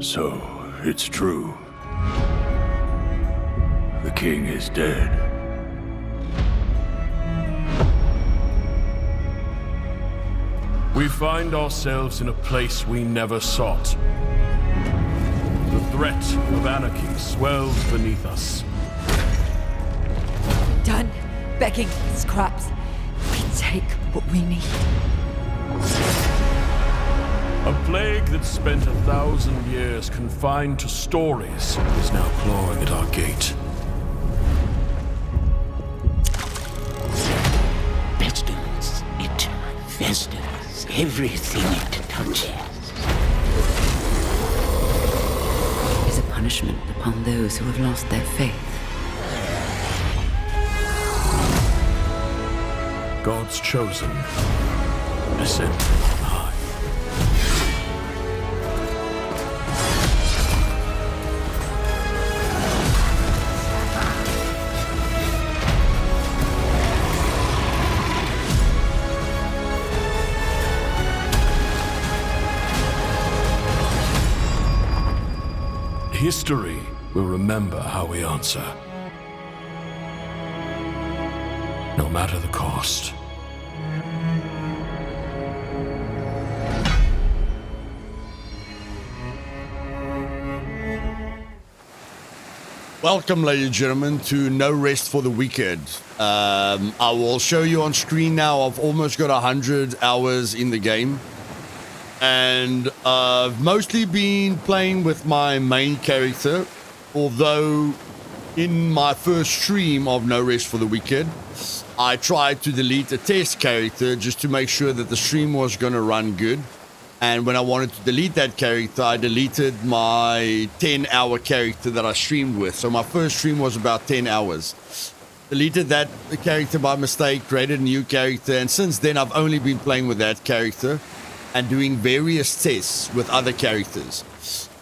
So, it's true. The king is dead. We find ourselves in a place we never sought. The threat of anarchy swells beneath us. Done begging scraps. We take what we need. A plague that spent 1,000 years confined to stories is now clawing at our gate. Pestilence, it festers everything it touches. Is a punishment upon those who have lost their faith. God's chosen descend from high. History will remember how we answer. No matter the cost. Welcome, ladies and gentlemen, to No Rest for the Wicked. I will show you on screen now. I've almost got 100 hours in the game. And I've mostly been playing with my main character. Although, in my first stream of No Rest for the Wicked, I tried to delete a test character just to make sure that the stream was going to run good. And when I wanted to delete that character, I deleted my 10-hour character that I streamed with. So my first stream was about 10 hours. Deleted that character by mistake, created a new character, and since then I've only been playing with that character and doing various tests with other characters.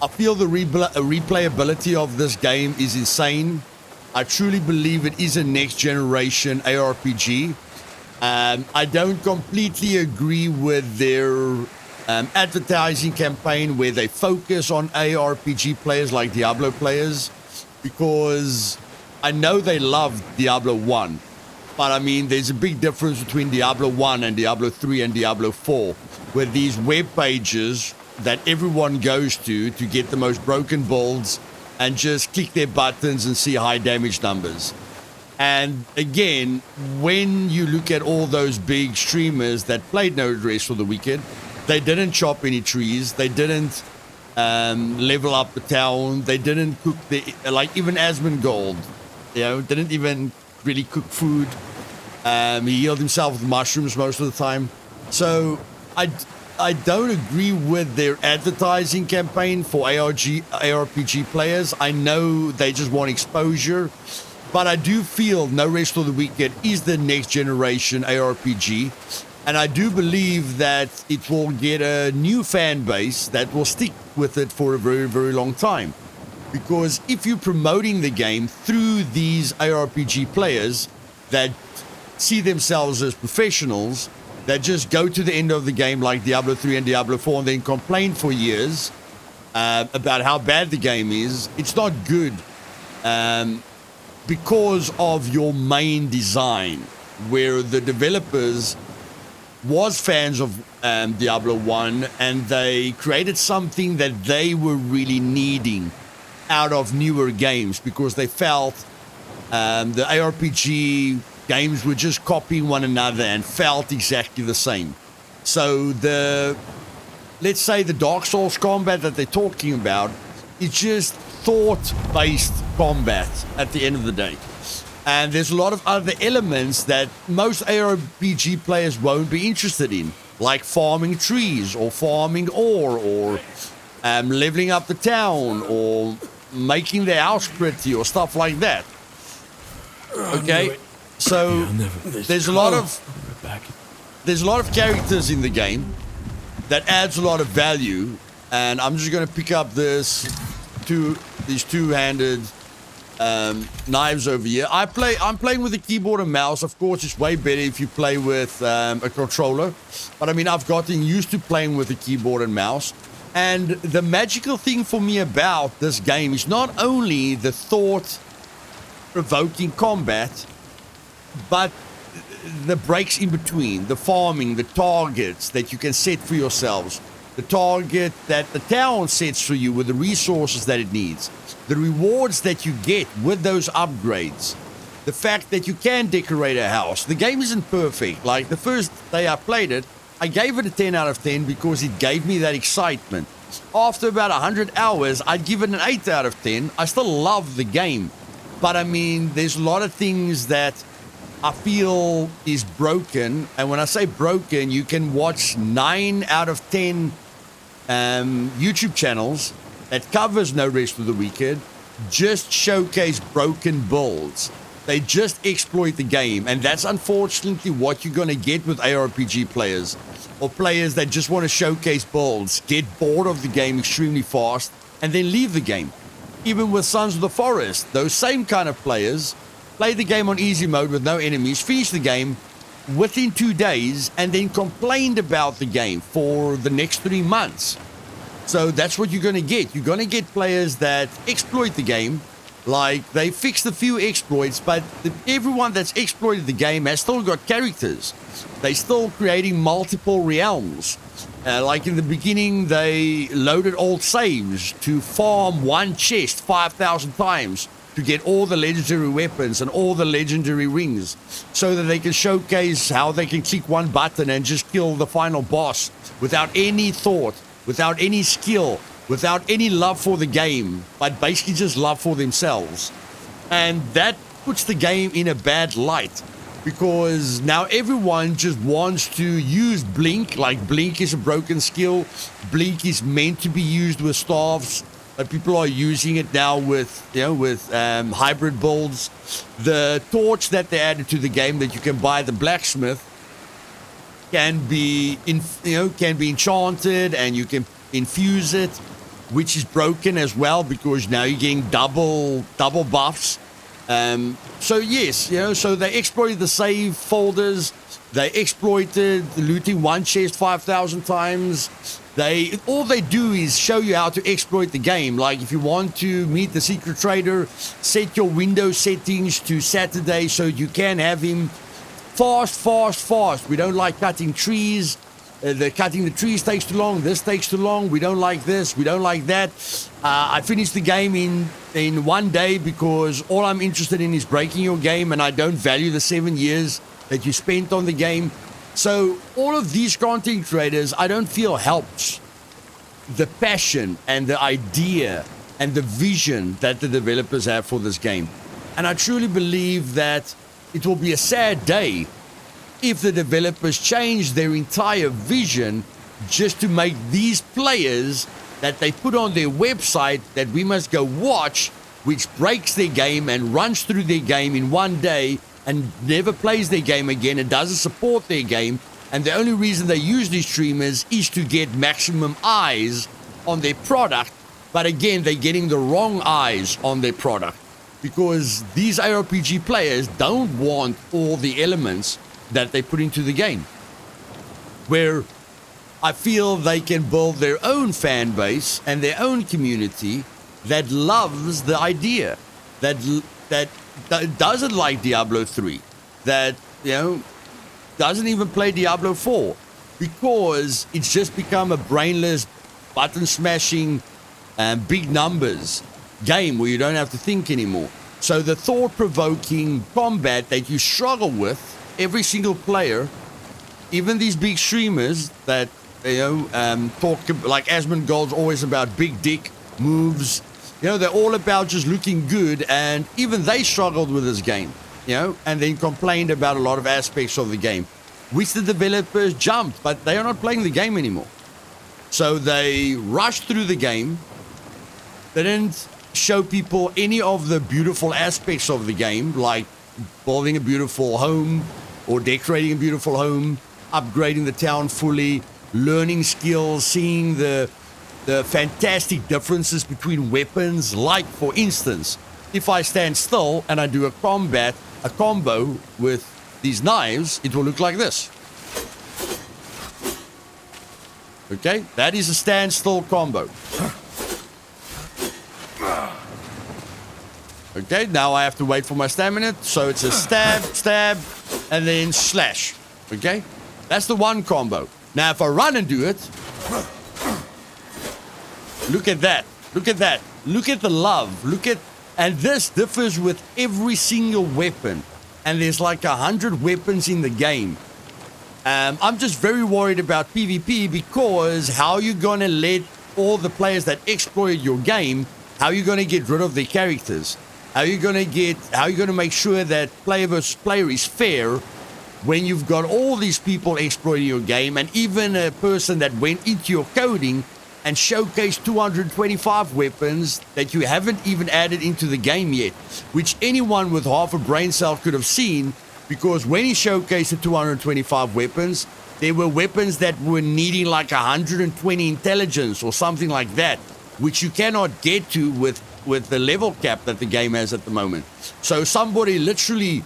I feel the replayability of this game is insane. I truly believe it is a next generation ARPG. I don't completely agree with their advertising campaign where they focus on ARPG players like Diablo players, because I know they love Diablo 1, but I mean there's a big difference between Diablo 1 and Diablo 3 and Diablo 4, where these web pages that everyone goes to get the most broken builds and just click their buttons and see high damage numbers. And again, when you look at all those big streamers that played No Rest for the Wicked, they didn't chop any trees. They didn't level up the town. They didn't cook like even Asmongold, didn't even really cook food. He healed himself with mushrooms most of the time. So I don't agree with their advertising campaign for ARPG players. I know they just want exposure, but I do feel No Rest for the Wicked is the next generation ARPG. And I do believe that it will get a new fan base that will stick with it for a very, very long time. Because if you're promoting the game through these ARPG players that see themselves as professionals, that just go to the end of the game like Diablo 3 and Diablo 4 and then complain for years about how bad the game is, it's not good because of your main design, where the developers was fans of Diablo 1 and they created something that they were really needing out of newer games, because they felt the ARPG games were just copying one another and felt exactly the same. So let's say the Dark Souls combat that they're talking about is just thought-based combat at the end of the day. And there's a lot of other elements that most ARPG players won't be interested in, like farming trees or farming ore or leveling up the town or making the house pretty or stuff like that. Okay, so there's a lot of characters in the game that adds a lot of value, and I'm just going to pick up these two-handed knives over here. I'm playing with a keyboard and mouse. Of course, it's way better if you play with a controller. But I mean, I've gotten used to playing with a keyboard and mouse. And the magical thing for me about this game is not only the thought-provoking combat, but the breaks in between, the farming, the targets that you can set for yourselves, the target that the town sets for you with the resources that it needs, the rewards that you get with those upgrades, the fact that you can decorate a house. The game isn't perfect. Like the first day I played it, I gave it a 10 out of 10 because it gave me that excitement. After about 100 hours, I'd give it an 8 out of 10. I still love the game. But I mean, there's a lot of things that I feel is broken. And when I say broken, you can watch 9 out of 10 YouTube channels that covers No Rest for the Wicked just showcase broken builds. They just exploit the game, and that's unfortunately what you're going to get with ARPG players, or players that just want to showcase builds, get bored of the game extremely fast, and then leave the game. Even with Sons of the Forest, those same kind of players play the game on easy mode with no enemies, finish the game within 2 days, and then complained about the game for the next 3 months. So that's what you're going to get. You're going to get players that exploit the game. Like, they fixed a few exploits, but everyone that's exploited the game has still got characters. They're still creating multiple realms. Like in the beginning, they loaded old saves to farm one chest 5,000 times to get all the legendary weapons and all the legendary rings, so that they can showcase how they can click one button and just kill the final boss without any thought, without any skill, without any love for the game, but basically just love for themselves. And that puts the game in a bad light, because now everyone just wants to use Blink. Like, Blink is a broken skill. Blink is meant to be used with staffs, but people are using it now with, hybrid builds. The torch that they added to the game that you can buy at the blacksmith can be enchanted, and you can infuse it, which is broken as well, because now you're getting double buffs. So yes, so they exploited the save folders. They exploited the looting one chest 5,000 times. All they do is show you how to exploit the game. Like, if you want to meet the secret trader, set your window settings to Saturday so you can have him fast. We don't like cutting trees. Cutting the trees takes too long. This takes too long. We don't like this. We don't like that. I finished the game in 1 day because all I'm interested in is breaking your game, and I don't value the 7 years that you spent on the game. So all of these content creators, I don't feel helps the passion and the idea and the vision that the developers have for this game. And I truly believe that it will be a sad day if the developers change their entire vision just to make these players that they put on their website that we must go watch, which breaks their game and runs through their game in 1 day and never plays their game again and doesn't support their game. And the only reason they use these streamers is to get maximum eyes on their product. But again, they're getting the wrong eyes on their product, because these ARPG players don't want all the elements that they put into the game, where I feel they can build their own fan base and their own community that loves the idea, that doesn't like Diablo 3, that doesn't even play Diablo 4, because it's just become a brainless, button smashing, big numbers game where you don't have to think anymore. So the thought-provoking combat that you struggle with, every single player, even these big streamers that talk, like Asmongold's always about big dick moves, they're all about just looking good, and even they struggled with this game, and then complained about a lot of aspects of the game, which the developers jumped, but they are not playing the game anymore. So they rushed through the game. They didn't show people any of the beautiful aspects of the game, like building a beautiful home or decorating a beautiful home, upgrading the town fully, learning skills, seeing the fantastic differences between weapons. Like, for instance, if I stand still and I do a combo with these knives, it will look like this. Okay, that is a standstill combo. Okay, now I have to wait for my stamina. So it's a stab, stab, and then slash. Okay, that's the one combo. Now if I run and do it, look at that. Look at that. Look at the love. Look at, and this differs with every single weapon. And there's like 100 weapons in the game. I'm just very worried about PvP because how you gonna let all the players that exploit your game, how you gonna get rid of their characters? How you gonna make sure that player versus player is fair when you've got all these people exploiting your game, and even a person that went into your coding and showcased 225 weapons that you haven't even added into the game yet, which anyone with half a brain cell could have seen, because when he showcased the 225 weapons, there were weapons that were needing like 120 intelligence or something like that, which you cannot get to with the level cap that the game has at the moment. So somebody literally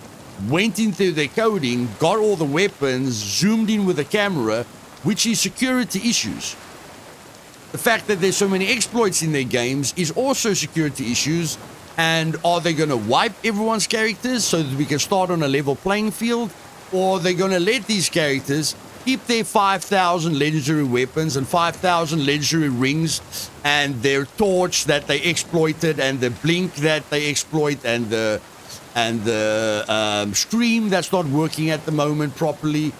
went into their coding, got all the weapons, zoomed in with a camera, which is security issues. The fact that there's so many exploits in their games is also security issues. And are they going to wipe everyone's characters so that we can start on a level playing field? Or are they going to let these characters keep their 5,000 legendary weapons and 5,000 legendary rings and their torch that they exploited and the blink that they exploit and the stream that's not working at the moment properly?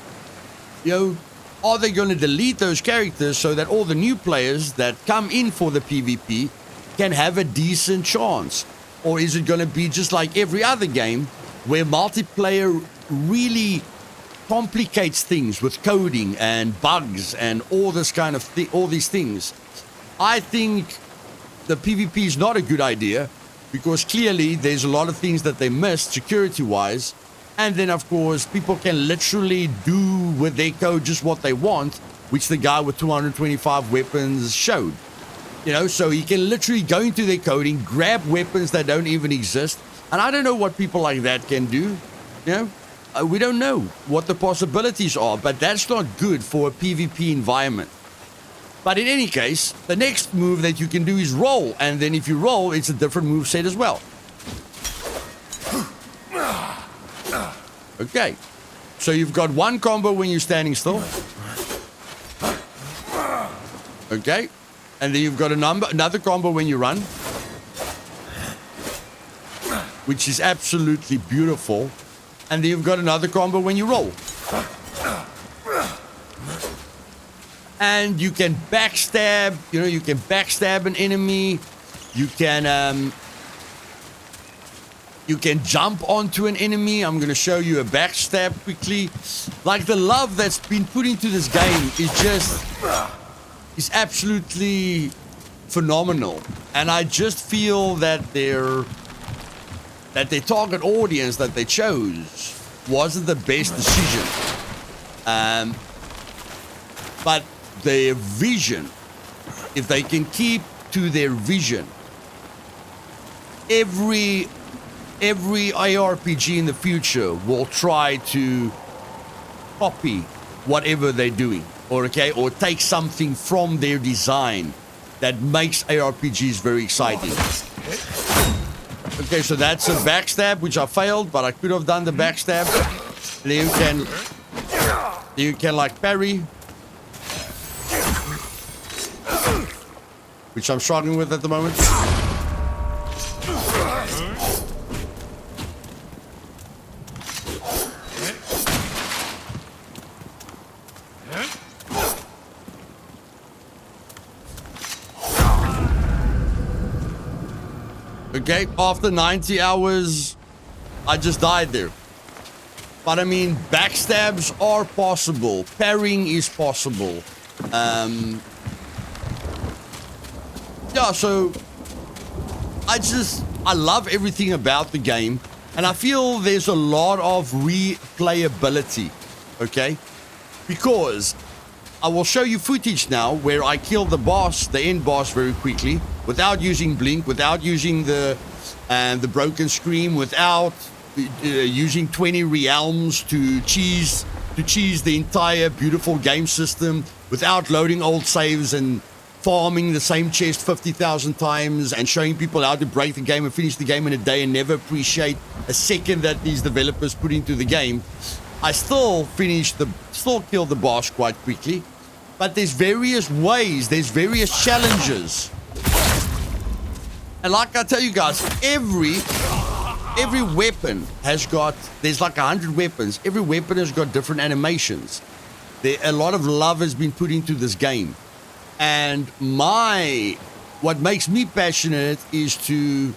You know, are they going to delete those characters so that all the new players that come in for the PvP can have a decent chance? Or is it going to be just like every other game where multiplayer really complicates things with coding and bugs and all this kind of all these things? I think the PvP is not a good idea because clearly there's a lot of things that they missed security-wise. And then, of course, people can literally do with their code just what they want, which the guy with 225 weapons showed. You know, so he can literally go into their coding, grab weapons that don't even exist. And I don't know what people like that can do. You know, we don't know what the possibilities are, but that's not good for a PvP environment. But in any case, the next move that you can do is roll. And then if you roll, it's a different move set as well. Okay. So you've got one combo when you're standing still. Okay. And then you've got another combo when you run, which is absolutely beautiful. And then you've got another combo when you roll. And you can backstab, you know, you can backstab an enemy. You can jump onto an enemy. I'm going to show you a backstab quickly. Like, the love that's been put into this game is absolutely phenomenal. And I just feel that their target audience that they chose wasn't the best decision. But their vision, if they can keep to their vision, every ARPG in the future will try to copy whatever they're doing, or take something from their design that makes ARPGs very exciting. Okay, so that's a backstab, which I failed, but I could have done the backstab. Then you can like parry, which I'm struggling with at the moment. Okay, after 90 hours, I just died there. But I mean, backstabs are possible. Parrying is possible. Yeah, so I love everything about the game. And I feel there's a lot of replayability. Okay? Because I will show you footage now where I killed the boss, the end boss, very quickly, without using blink, without using the broken scream, without using 20 realms to cheese the entire beautiful game system without loading old saves and farming the same chest 50,000 times and showing people how to break the game and finish the game in a day and never appreciate a second that these developers put into the game, I still killed the boss quite quickly. But there's various ways, there's various challenges. And like I tell you guys, every weapon has got, there's like 100 weapons. Every weapon has got different animations. A lot of love has been put into this game. And what makes me passionate is to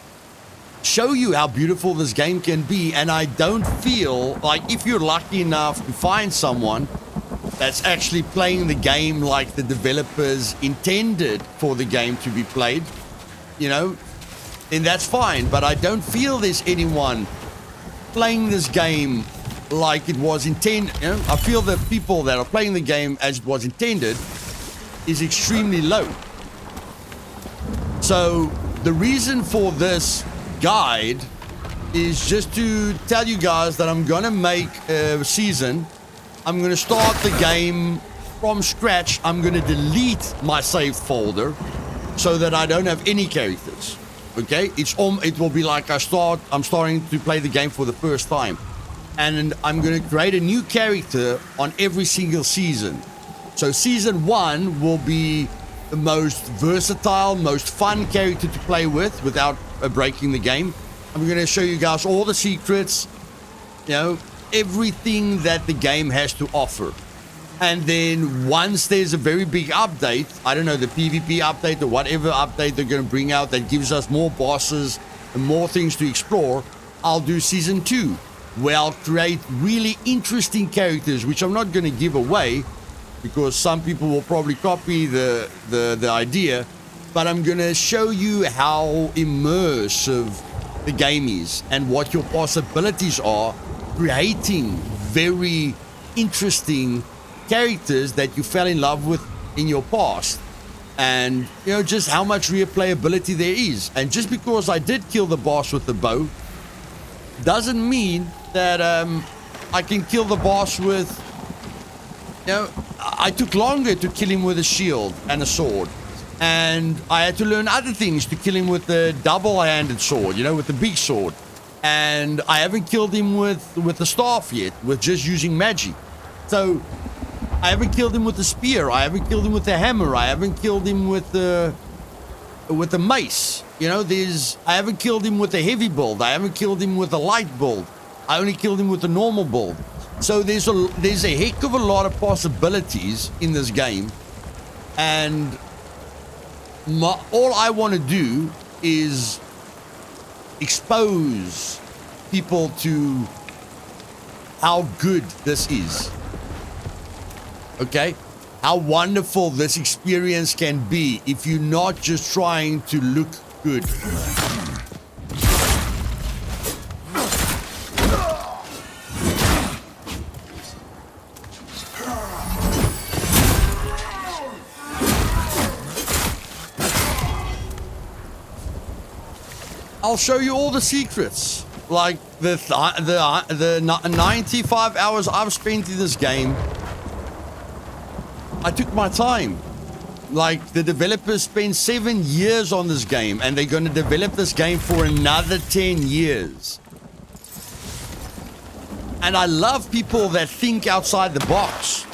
show you how beautiful this game can be. And I don't feel like, if you're lucky enough to find someone that's actually playing the game like the developers intended for the game to be played, you know, then that's fine. But I don't feel there's anyone playing this game like it was intended. You know? I feel the people that are playing the game as it was intended is extremely low. So the reason for this guide is just to tell you guys that I'm gonna make a season. I'm gonna start the game from scratch. I'm gonna delete my saved folder so that I don't have any characters. Okay, it will be like I'm starting to play the game for the first time, and I'm going to create a new character on every single season. So season 1 will be the most versatile, most fun character to play with without breaking the game. I'm going to show you guys all the secrets, you know, everything that the game has to offer. And then once there's a very big update, I don't know, the PvP update or whatever update they're going to bring out that gives us more bosses and more things to explore, I'll do season 2, where I'll create really interesting characters, which I'm not going to give away because some people will probably copy the idea, but I'm going to show you how immersive the game is and what your possibilities are creating very interesting characters that you fell in love with in your past, and you know, just how much replayability there is. And just because I did kill the boss with the bow doesn't mean that I can kill the boss with, you know, I took longer to kill him with a shield and a sword, and I had to learn other things to kill him with the double-handed sword, you know, with the big sword. And I haven't killed him with the staff yet, with just using magic. So I haven't killed him with the spear. I haven't killed him with the hammer. I haven't killed him with the mace. You know, I haven't killed him with the heavy build. I haven't killed him with the light build. I only killed him with the normal build. So there's a heck of a lot of possibilities in this game, and all I want to do is expose people to how good this is. Okay, how wonderful this experience can be if you're not just trying to look good. I'll show you all the secrets, like the 95 hours I've spent in this game. I took my time. Like, the developers spent 7 years on this game, and they're going to develop this game for another 10 years. And I love people that think outside the box.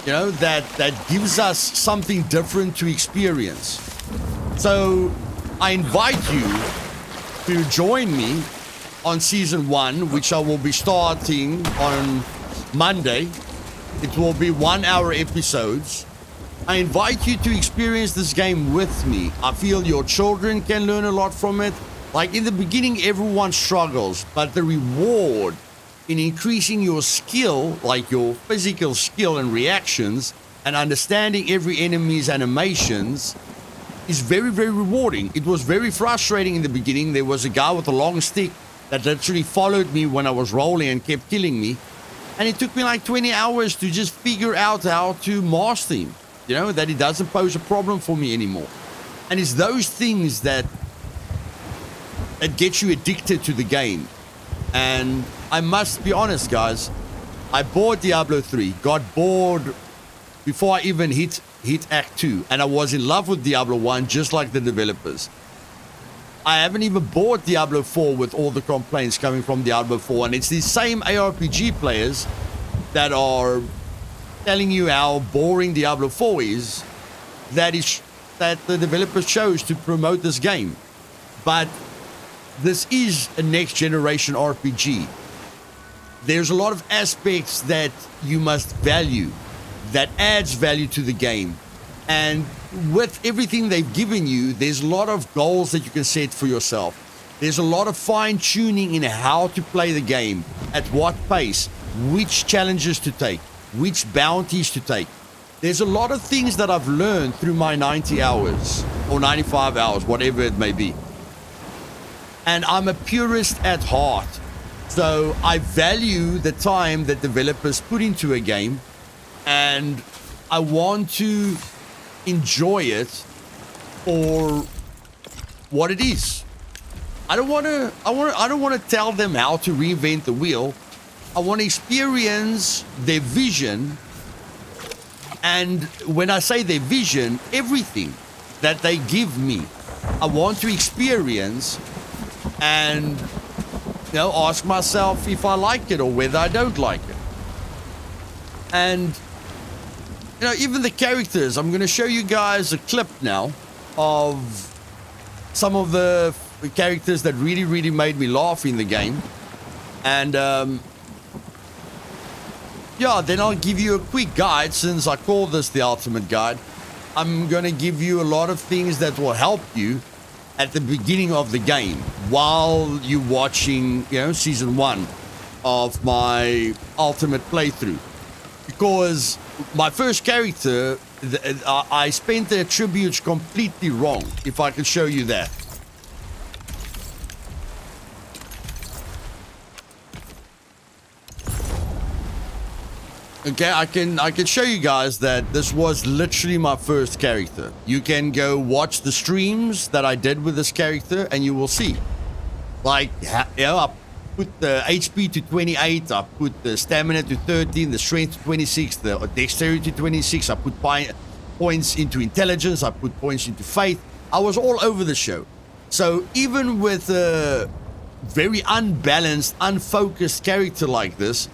You know, that gives us something different to experience. So I invite you to join me on season 1, which I will be starting on Monday. It will be 1-hour episodes. I invite you to experience this game with me. I feel your children can learn a lot from it. Like, in the beginning, everyone struggles, but the reward in increasing your skill, like your physical skill and reactions, and understanding every enemy's animations, is very, very rewarding. It was very frustrating in the beginning. There was a guy with a long stick that literally followed me when I was rolling and kept killing me. And it took me like 20 hours to just figure out how to master him. You know, that it doesn't pose a problem for me anymore. And it's those things that get you addicted to the game. And I must be honest, guys, I bought Diablo 3, got bored before I even hit Act 2. And I was in love with Diablo 1, just like the developers. I haven't even bought Diablo 4 with all the complaints coming from Diablo 4. And it's these same ARPG players that are telling you how boring Diablo 4 is, that the developers chose to promote this game. But this is a next generation RPG. There's a lot of aspects that you must value, that adds value to the game. And with everything they've given you, there's a lot of goals that you can set for yourself. There's a lot of fine-tuning in how to play the game, at what pace, which challenges to take, which bounties to take. There's a lot of things that I've learned through my 90 hours, or 95 hours, whatever it may be. And I'm a purist at heart. So I value the time that developers put into a game, and I want to enjoy it for what it is. I don't want to tell them how to reinvent the wheel. I want to experience their vision. And when I say their vision, everything that they give me, I want to experience and, ask myself if I like it or whether I don't like it. And, even the characters, I'm going to show you guys a clip now of some of the characters that really, really made me laugh in the game. And, then I'll give you a quick guide, since I call this the ultimate guide. I'm going to give you a lot of things that will help you at the beginning of the game while you're watching, season 1 of my ultimate playthrough. Because my first character, I spent the attributes completely wrong, if I can show you that. Okay, I can show you guys that this was literally my first character. You can go watch the streams that I did with this character and you will see. Like, I put the HP to 28, I put the stamina to 13, the strength to 26, the dexterity to 26, I put points into intelligence, I put points into faith. I was all over the show. So even with a very unbalanced, unfocused character like this,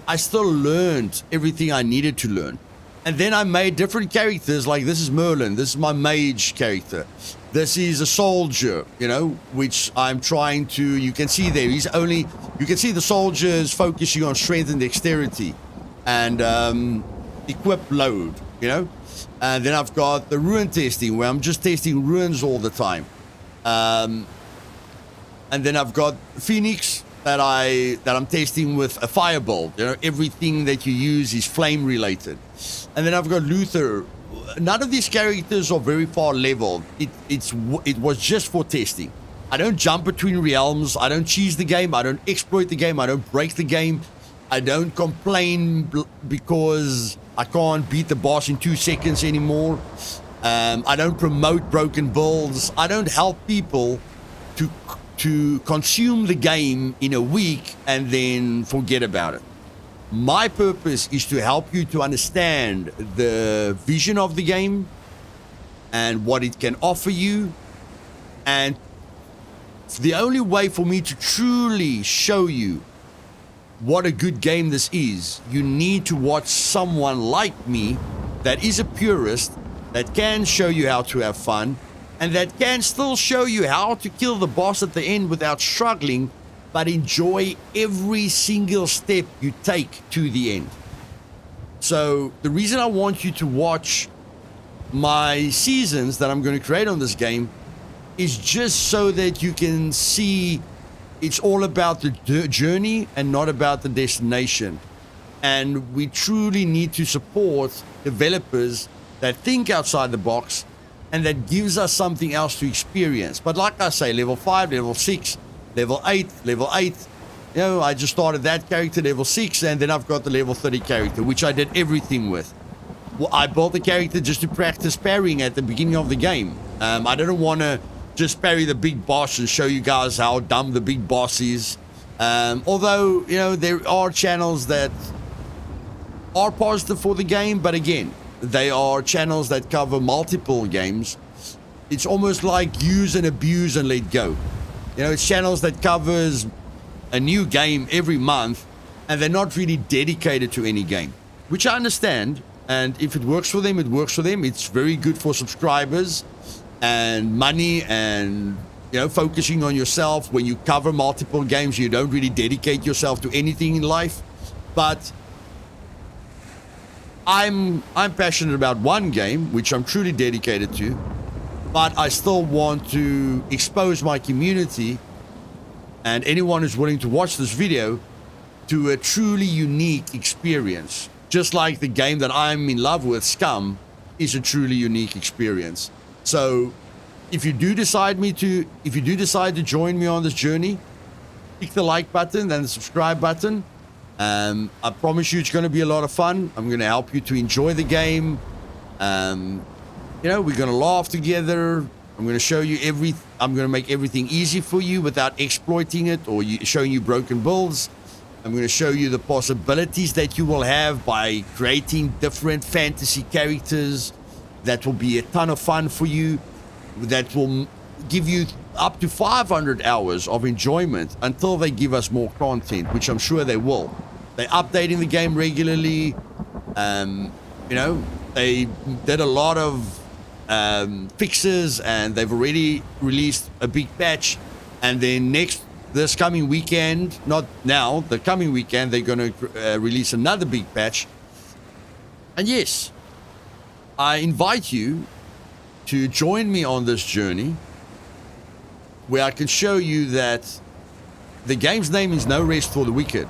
I still learned everything I needed to learn. And then I made different characters, like this is Merlin, this is my mage character. This is a soldier, which I'm trying to, you can see there, you can see the soldier is focusing on strength and dexterity and equip load, And then I've got the ruin testing, where I'm just testing ruins all the time. And then I've got Phoenix, that I'm testing with a firebolt. Everything that you use is flame related. And then I've got Luthais. None of these characters are very far leveled. It was just for testing. I don't jump between realms. I don't cheese the game. I don't exploit the game. I don't break the game. I don't complain because I can't beat the boss in 2 seconds anymore. I don't promote broken builds. I don't help people to consume the game in a week and then forget about it. My purpose is to help you to understand the vision of the game and what it can offer you. And the only way for me to truly show you what a good game this is, you need to watch someone like me that is a purist, that can show you how to have fun, and that can still show you how to kill the boss at the end without struggling, but enjoy every single step you take to the end. So the reason I want you to watch my seasons that I'm going to create on this game is just so that you can see it's all about the journey and not about the destination. And we truly need to support developers that think outside the box and that gives us something else to experience. But like I say, level 5, level 6, level 8, I just started that character, level 6, and then I've got the level 30 character, which I did everything with. Well, I built the character just to practice parrying at the beginning of the game. I didn't want to just parry the big boss and show you guys how dumb the big boss is. Although, there are channels that are positive for the game, but again, they are channels that cover multiple games. It's almost like use and abuse and let go. You know, it's channels that covers a new game every month, and they're not really dedicated to any game, which I understand. And if it works for them, it works for them. It's very good for subscribers and money, and you know, focusing on yourself. When you cover multiple games, you don't really dedicate yourself to anything in life. But I'm passionate about one game, which I'm truly dedicated to, but I still want to expose my community and anyone who's willing to watch this video to a truly unique experience. Just like the game that I'm in love with, Scum, is a truly unique experience. So if you do decide to join me on this journey, click the like button and the subscribe button. I promise you it's going to be a lot of fun. I'm going to help you to enjoy the game. You know, we're going to laugh together. I'm going to show you I'm going to make everything easy for you without exploiting it or showing you broken builds. I'm going to show you the possibilities that you will have by creating different fantasy characters. That will be a ton of fun for you. That will give you up to 500 hours of enjoyment until they give us more content, which I'm sure they will. They're updating the game regularly. You know, they did a lot of fixes, and they've already released a big patch. And then this coming weekend, not now, the coming weekend, they're going to release another big patch. And yes, I invite you to join me on this journey where I can show you that the game's name is No Rest for the Wicked.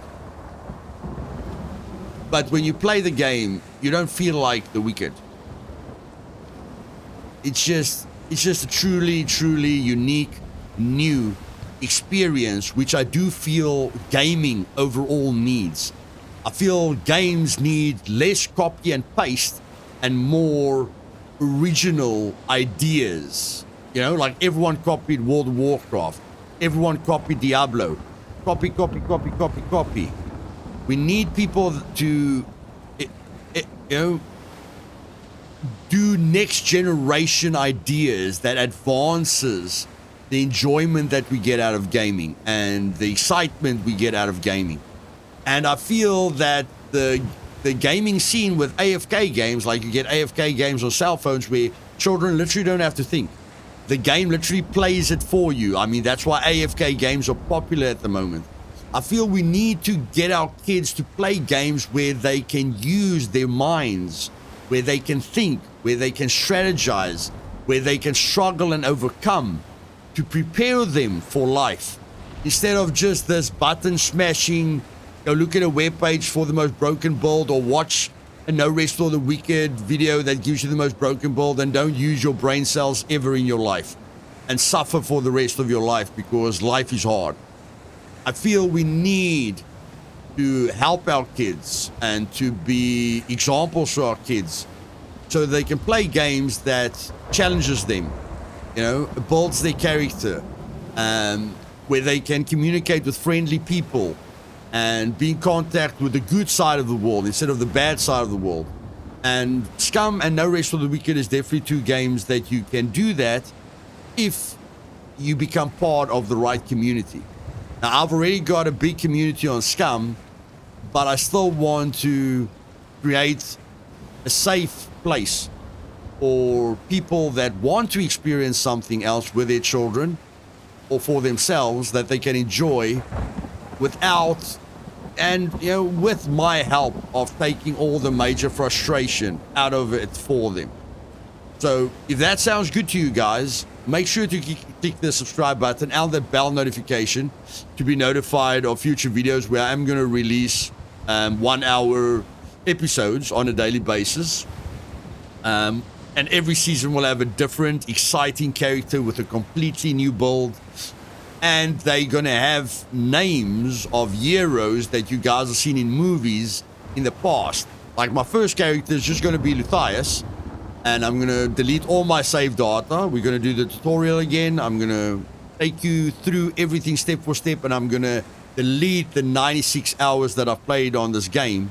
But when you play the game, you don't feel like the wicked. It's just a truly, truly unique, new experience, which I do feel gaming overall needs. I feel games need less copy and paste and more original ideas. You know, like everyone copied World of Warcraft. Everyone copied Diablo. Copy. We need people to, you know, do next generation ideas that advances the enjoyment that we get out of gaming and the excitement we get out of gaming. And I feel that the gaming scene with AFK games, like you get AFK games on cell phones where children literally don't have to think. The game literally plays it for you. I mean, that's why AFK games are popular at the moment. I feel we need to get our kids to play games where they can use their minds, where they can think, where they can strategize, where they can struggle and overcome to prepare them for life. Instead of just this button smashing, go look at a webpage for the most broken build or watch a No Rest for the Wicked video that gives you the most broken build, and don't use your brain cells ever in your life and suffer for the rest of your life because life is hard. I feel we need to help our kids and to be examples for our kids so they can play games that challenges them, you know, builds their character, where they can communicate with friendly people and be in contact with the good side of the world instead of the bad side of the world. And Scum and No Rest for the Wicked is definitely two games that you can do that if you become part of the right community. Now, I've already got a big community on Scum, but I still want to create a safe place for people that want to experience something else with their children or for themselves that they can enjoy without, and you know, with my help of taking all the major frustration out of it for them. So if that sounds good to you guys, make sure to click the subscribe button and the bell notification to be notified of future videos where I'm going to release 1 hour episodes on a daily basis. And every season will have a different exciting character with a completely new build. And they're going to have names of heroes that you guys have seen in movies in the past. Like my first character is just going to be Luthais. And I'm going to delete all my save data. We're going to do the tutorial again. I'm going to take you through everything step for step. And I'm going to delete the 96 hours that I've played on this game.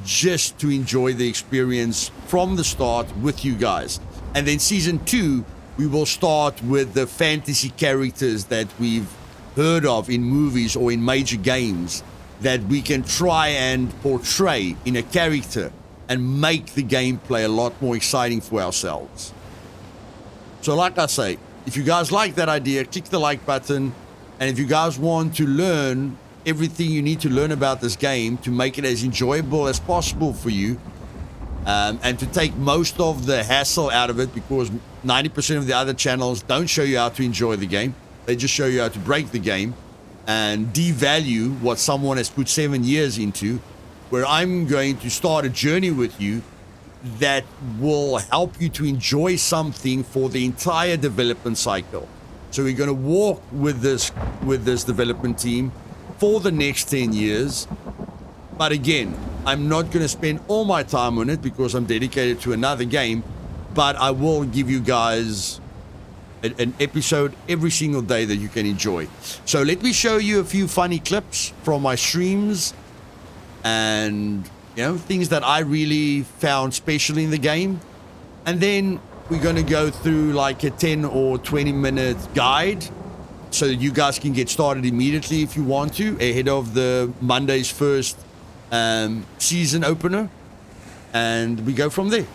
just to enjoy the experience from the start with you guys. And then season 2, we will start with the fantasy characters that we've heard of in movies or in major games that we can try and portray in a character and make the gameplay a lot more exciting for ourselves. So like I say, if you guys like that idea, click the like button. And if you guys want to learn everything you need to learn about this game to make it as enjoyable as possible for you, and to take most of the hassle out of it, because 90% of the other channels don't show you how to enjoy the game. They just show you how to break the game and devalue what someone has put 7 years into, where I'm going to start a journey with you that will help you to enjoy something for the entire development cycle. So we're going to walk with this development team for the next 10 years. But again, I'm not going to spend all my time on it because I'm dedicated to another game, but I will give you guys an episode every single day that you can enjoy. So let me show you a few funny clips from my streams and, you know, things that I really found special in the game. And then we're going to go through like a 10 or 20 minute guide so that you guys can get started immediately if you want to, ahead of the Monday's first season opener. And we go from there.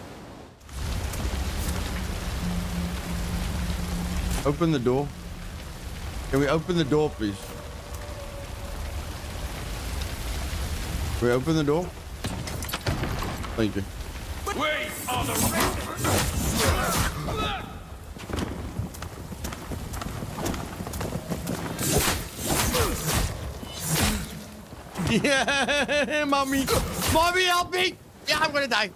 Open the door. Can we open the door, please? Can we open the door? Thank you. We are the Yeah, mommy. Mommy, help me. Yeah, I'm gonna die.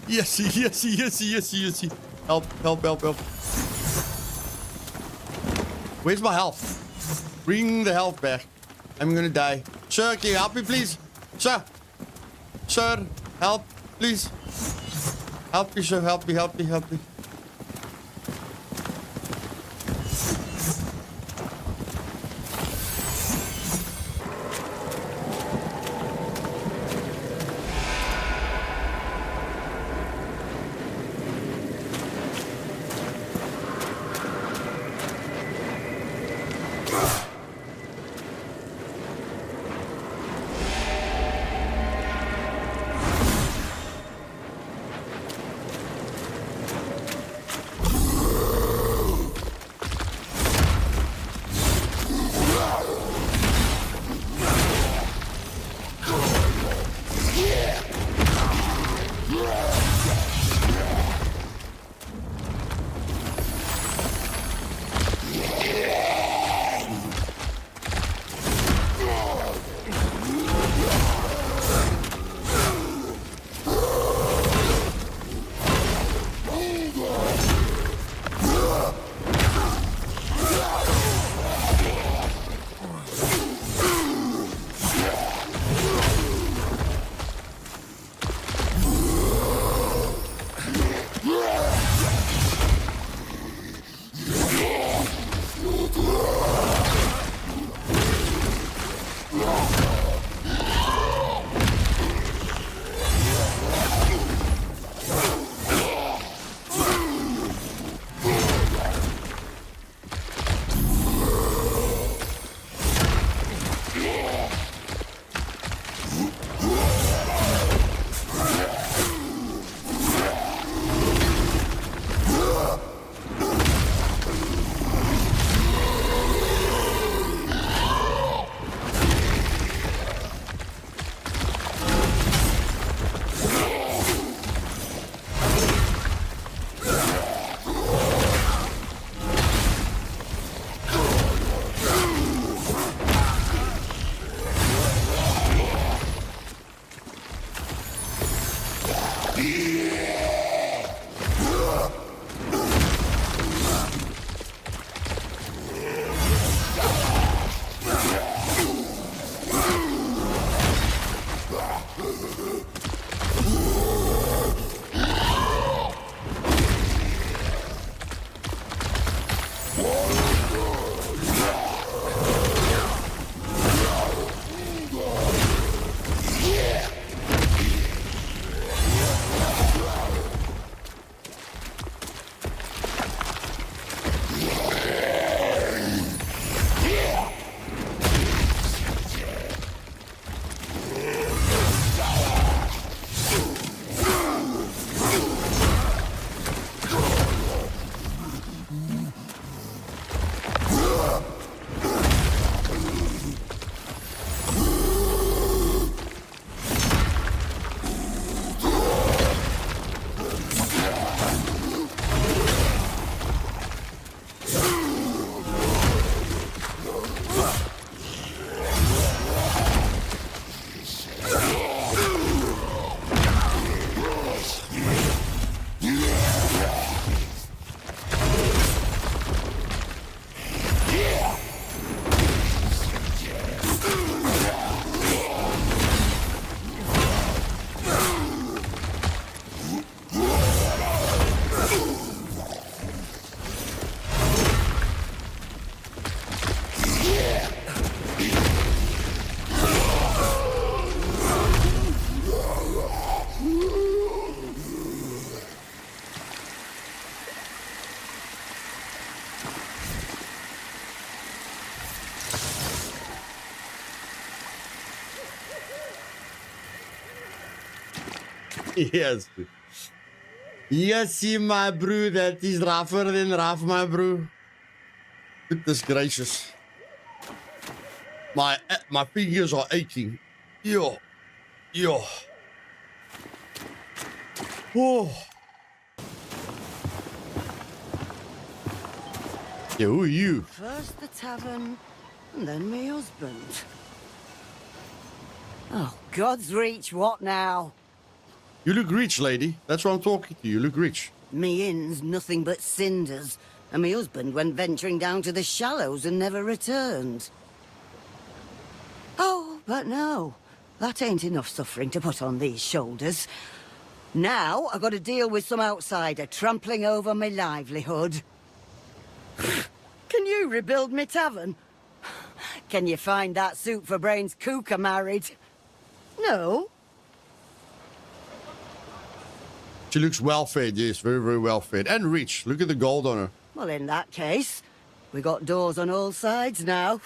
Yes, yes, yes, yes, yes. Help, help, help, help. Where's my health? Bring the health back. I'm gonna die. Sir, can you help me, please? Sir. Sir, help, please. Help me, sir. Help me, help me, help me. Yes. Yes, my bro. That is rougher than rough, my bro. Goodness gracious. My fingers are aching. Yo. Yo. Oh. Yeah, who are you? First the tavern, and then me husband. Oh, God's reach, what now? You look rich, lady. That's why I'm talking to you. You look rich. Me inn's nothing but cinders, and me husband went venturing down to the shallows and never returned. Oh, but no, that ain't enough suffering to put on these shoulders. Now I got to deal with some outsider trampling over my livelihood. Can you rebuild me tavern? Can you find that soup for brains cooker married? No? She looks well fed, yes, very, very well fed. And rich. Look at the gold on her. Well, in that case, we got doors on all sides now.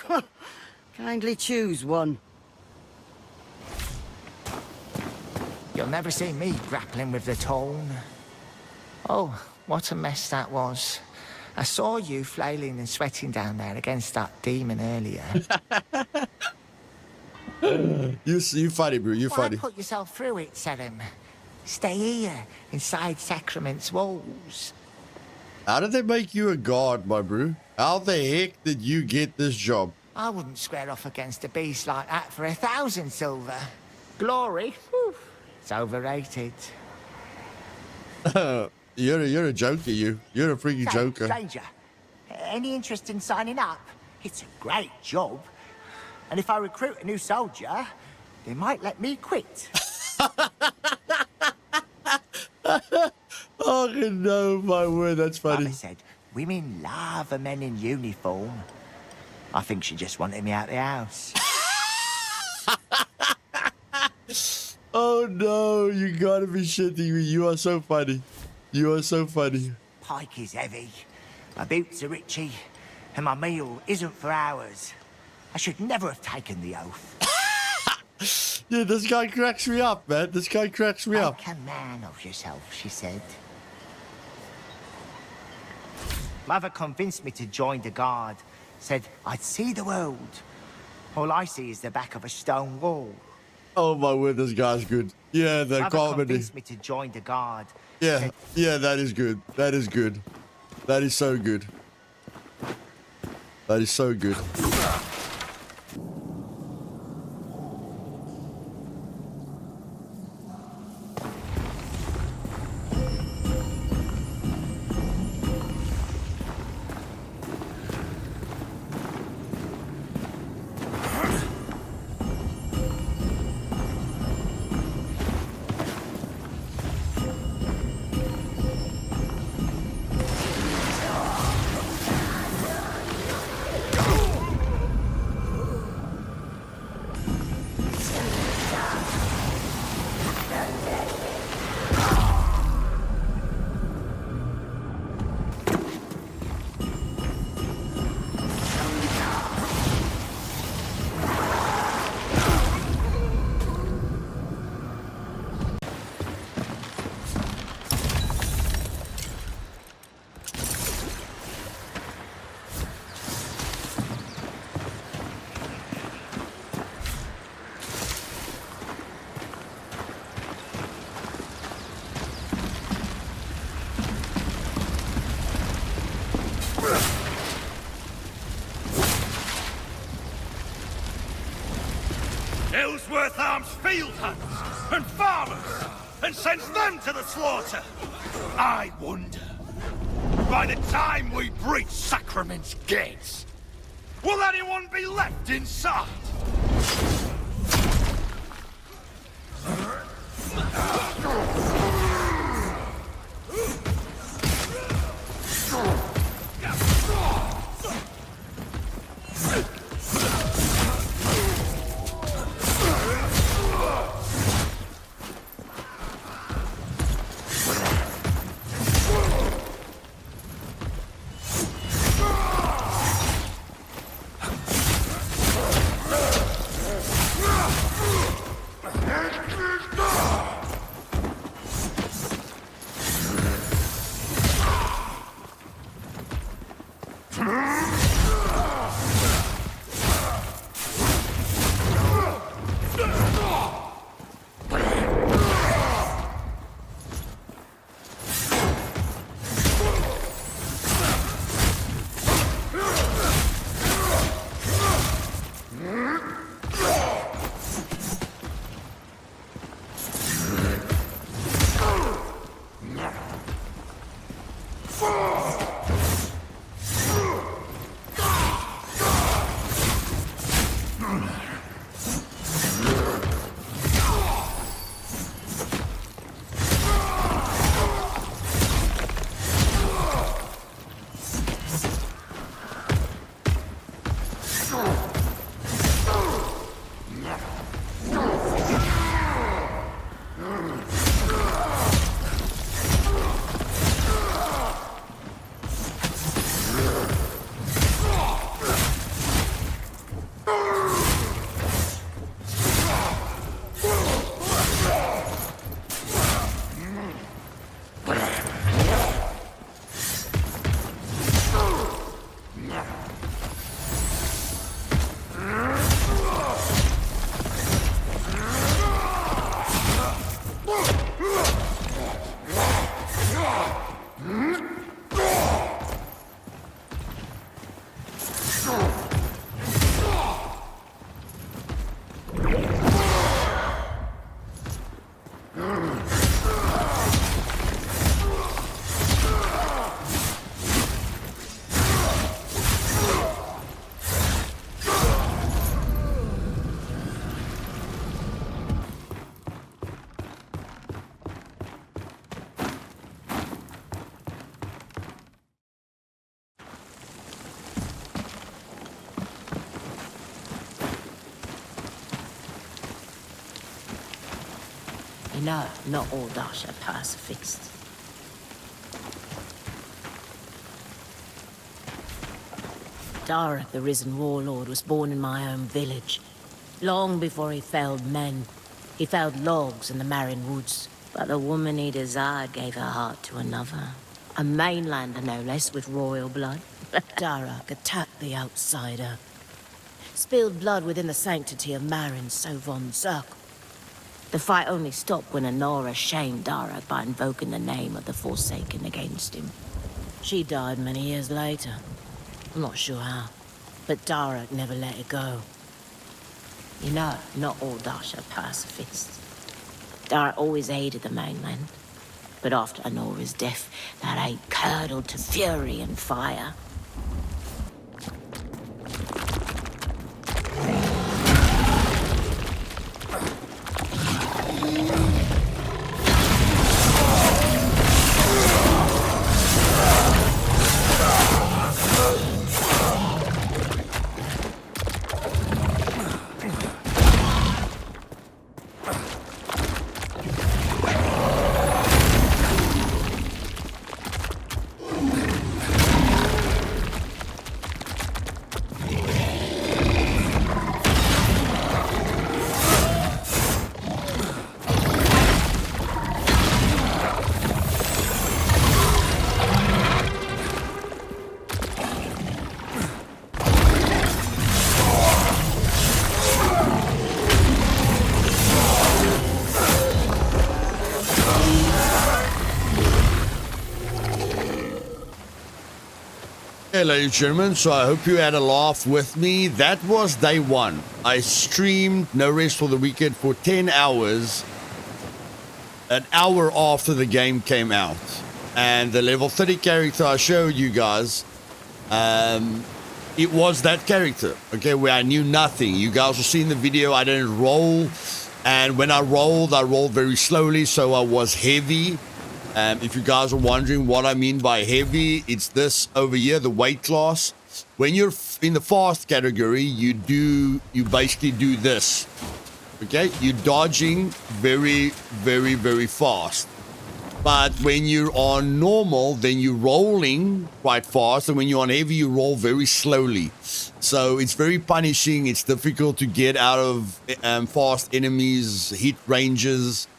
Kindly choose one. You'll never see me grappling with the tone. Oh, what a mess that was. I saw you flailing and sweating down there against that demon earlier. You funny, bro. You funny. Why put yourself through it, Selim? Stay here, inside Sacrament's walls. How did they make you a guard, my bro? How the heck did you get this job? I wouldn't square off against a beast like that for 1,000 silver. Glory? Whew, it's overrated. You're a joker, you. You're a freaking joker. Stranger, any interest in signing up? It's a great job. And if I recruit a new soldier, they might let me quit. Oh, no, my word, that's funny. Mama said, women love a men in uniform. I think she just wanted me out the house. Oh, no, you gotta be shitting me. You are so funny. You are so funny. Pike is heavy, my boots are itchy, and my meal isn't for hours. I should never have taken the oath. Yeah, this guy cracks me up, man. This guy cracks me up. Make a man of yourself, she said. Mother convinced me to join the guard. Said I'd see the world. All I see is the back of a stone wall. Oh, my word, this guy's good. Yeah, the Mother comedy. convinced me to join the guard. Yeah, Said, yeah, that is good. That is good. That is so good. That is so good. Ellsworth arms field hands and farmers and sends them to the slaughter. I wonder, by the time we breach Sacrament's gates, will anyone be left inside? You know, not all Darsha are pacifists. Darak, the risen warlord, was born in my own village. Long before he felled men, he felled logs in the Marin woods. But the woman he desired gave her heart to another. A mainlander, no less, with royal blood. Darak attacked the outsider. Spilled blood within the sanctity of Marin, so von Zerk. The fight only stopped when Honora shamed Darak by invoking the name of the Forsaken against him. She died many years later. I'm not sure how, but Darak never let it go. You know, not all Darsha are pacifists. Darak always aided the mainland, but after Honora's death, that hate curdled to fury and fire. Hey, ladies and gentlemen, so I hope you had a laugh with me. That was day one. I streamed No Rest for the Wicked for 10 hours, an hour after the game came out. And the level 30 character I showed you guys, it was that character, okay, where I knew nothing. You guys will see in the video, I didn't roll. And when I rolled very slowly, so I was heavy. If you guys are wondering what I mean by heavy, it's this over here, the weight class. When you're in the fast category, you basically do this. Okay, you're dodging very, very, very fast. But when you're on normal, then you're rolling quite fast. And when you're on heavy, you roll very slowly. So it's very punishing. It's difficult to get out of fast enemies, hit ranges.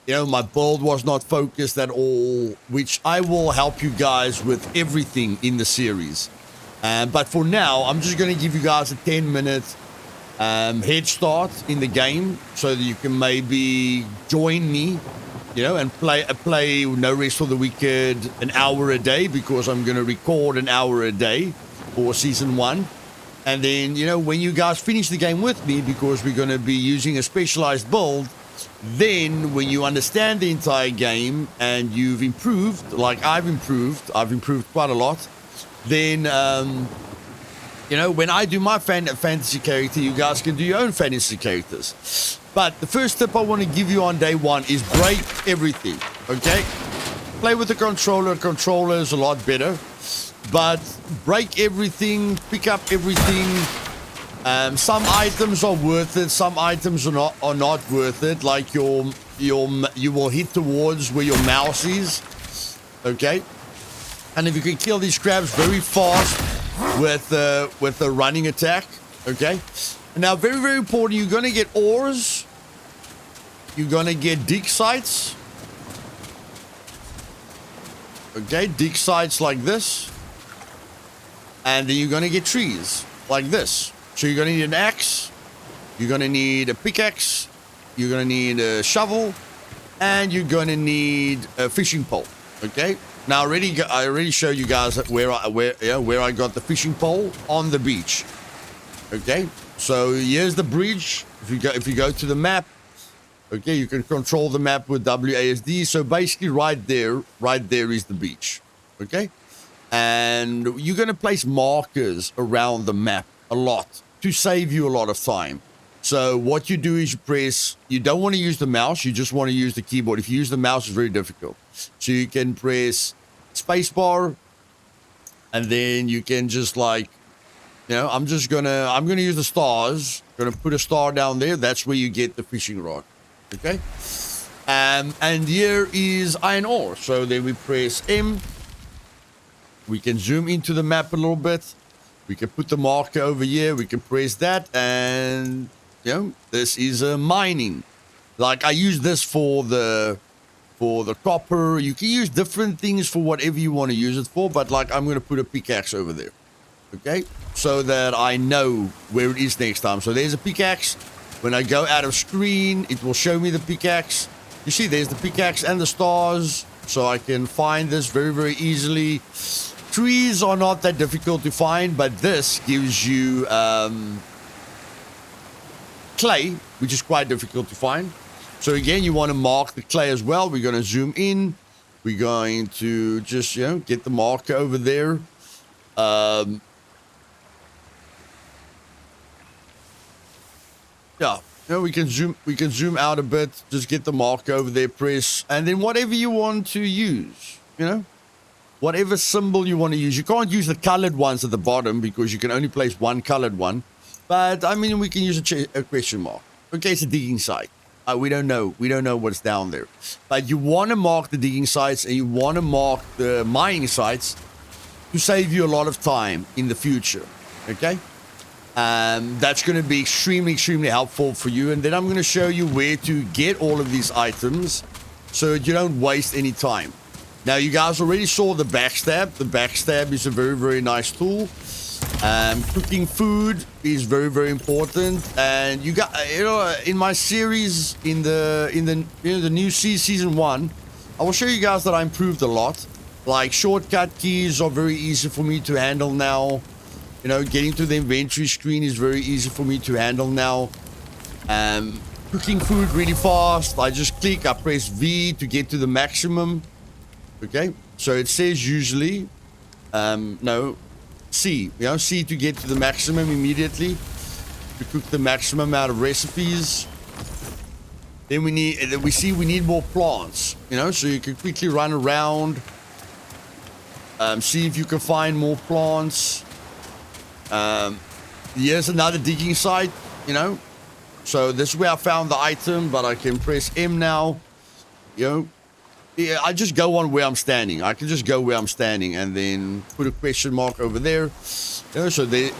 You know, my build was not focused at all, which I will help you guys with everything in the series. But for now, I'm just going to give you guys a 10-minute head start in the game so that you can maybe join me, you know, and play No Rest for the Wicked an hour a day, because I'm going to record an hour a day for Season 1. And then, you know, when you guys finish the game with me, because we're going to be using a specialized build, then when you understand the entire game and you've improved, like I've improved quite a lot, then, you know, when I do my fantasy character, you guys can do your own fantasy characters. But the first tip I want to give you on day one is break everything, okay? Play with the controller. Controller is a lot better. But break everything, pick up everything. Some items are worth it. Some items are not worth it. Like you will hit towards where your mouse is. Okay. And if you can kill these crabs very fast with the running attack. Okay. Now, very, very important. You're gonna get ores. You're gonna get dig sites. Okay, dig sites like this. And then you're gonna get trees like this. So you're going to need an axe, you're going to need a pickaxe, you're going to need a shovel, and you're going to need a fishing pole, okay? Now, I already showed you guys where I got the fishing pole on the beach, okay? So here's the bridge. If you go to the map, okay, you can control the map with WASD. So basically right there is the beach, okay? And you're going to place markers around the map a lot, to save you a lot of time. So what you do is you don't want to use the mouse, you just want to use the keyboard. If you use the mouse, it's very difficult. So you can press spacebar, and then you can just like, I'm gonna use the stars. Gonna put a star down there. That's where you get the fishing rod. Okay. And here is iron ore. So then we press M. We can zoom into the map a little bit. We can put the marker over here. We can press that, and this is mining. Like I use this for the copper. You can use different things for whatever you want to use it for. But like I'm gonna put a pickaxe over there, okay, so that I know where it is next time. So there's a pickaxe. When I go out of screen, it will show me the pickaxe. You see, there's the pickaxe and the stars, so I can find this very, very easily. Trees are not that difficult to find, but this gives you clay, which is quite difficult to find. So again, you want to mark the clay as well. We're going to zoom in. We're going to just, get the marker over there. We can zoom out a bit. Just get the marker over there, press, and then whatever you want to use, whatever symbol you want to use. You can't use the colored ones at the bottom because you can only place one colored one. But I mean, we can use a question mark. Okay, it's a digging site. We don't know. We don't know what's down there. But you want to mark the digging sites and you want to mark the mining sites to save you a lot of time in the future. Okay? That's going to be extremely, extremely helpful for you. And then I'm going to show you where to get all of these items so that you don't waste any time. Now, you guys already saw the backstab. The backstab is a very, very nice tool. Cooking food is very, very important. And you got, in my series, in the new season 1, I will show you guys that I improved a lot. Like shortcut keys are very easy for me to handle now. Getting to the inventory screen is very easy for me to handle now. Cooking food really fast. I just click, I press V to get to the maximum. Okay, so it says usually, C, C to get to the maximum immediately, to cook the maximum amount of recipes. Then we need more plants, so you can quickly run around, see if you can find more plants. Here's another digging site, so this is where I found the item, but I can press M now, I just go on where I'm standing. I can just go where I'm standing and then put a question mark over there. So there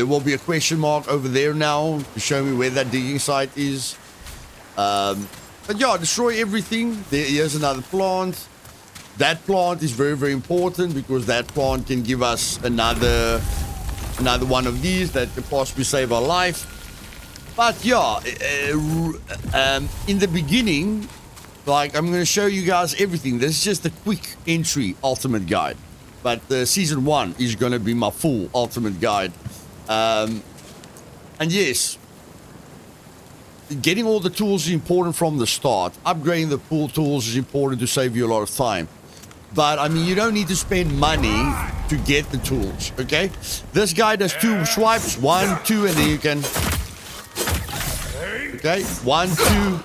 will be a question mark over there now to show me where that digging site is. But yeah, destroy everything. Here's another plant. That plant is very, very important because that plant can give us another one of these that can possibly save our life. But yeah, in the beginning, like, I'm going to show you guys everything. This is just a quick entry ultimate guide. But season 1 is going to be my full ultimate guide. And yes, getting all the tools is important from the start. Upgrading the pool tools is important to save you a lot of time. But, I mean, you don't need to spend money to get the tools, okay? This guy does 2 swipes. 1, 2, and then you can... Okay, 1, 2...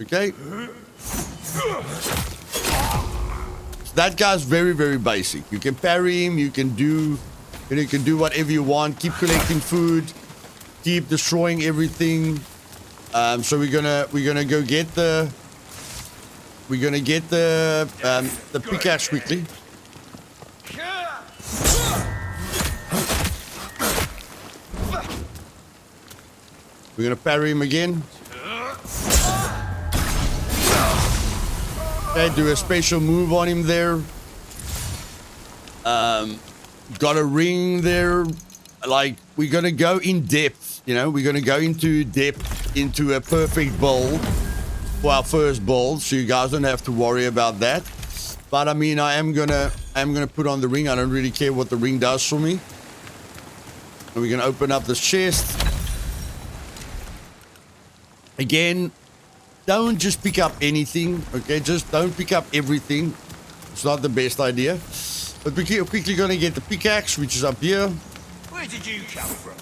Okay. So that guy's very, very basic. You can parry him. You can do You know, you can do whatever you want. Keep collecting food. Keep destroying everything. So we're gonna go get the pickaxe quickly. We're gonna parry him again. Okay, do a special move on him there. Got a ring there. Like, we're gonna go in depth, you know, we're gonna go into depth into a perfect build for our first build, so you guys don't have to worry about that. But I mean, I'm gonna put on the ring. I don't really care what the ring does for me. And we're gonna open up this chest. Again, don't just pick up anything, okay? Just don't pick up everything. It's not the best idea. But we're quickly gonna get the pickaxe, which is up here. Where did you come from?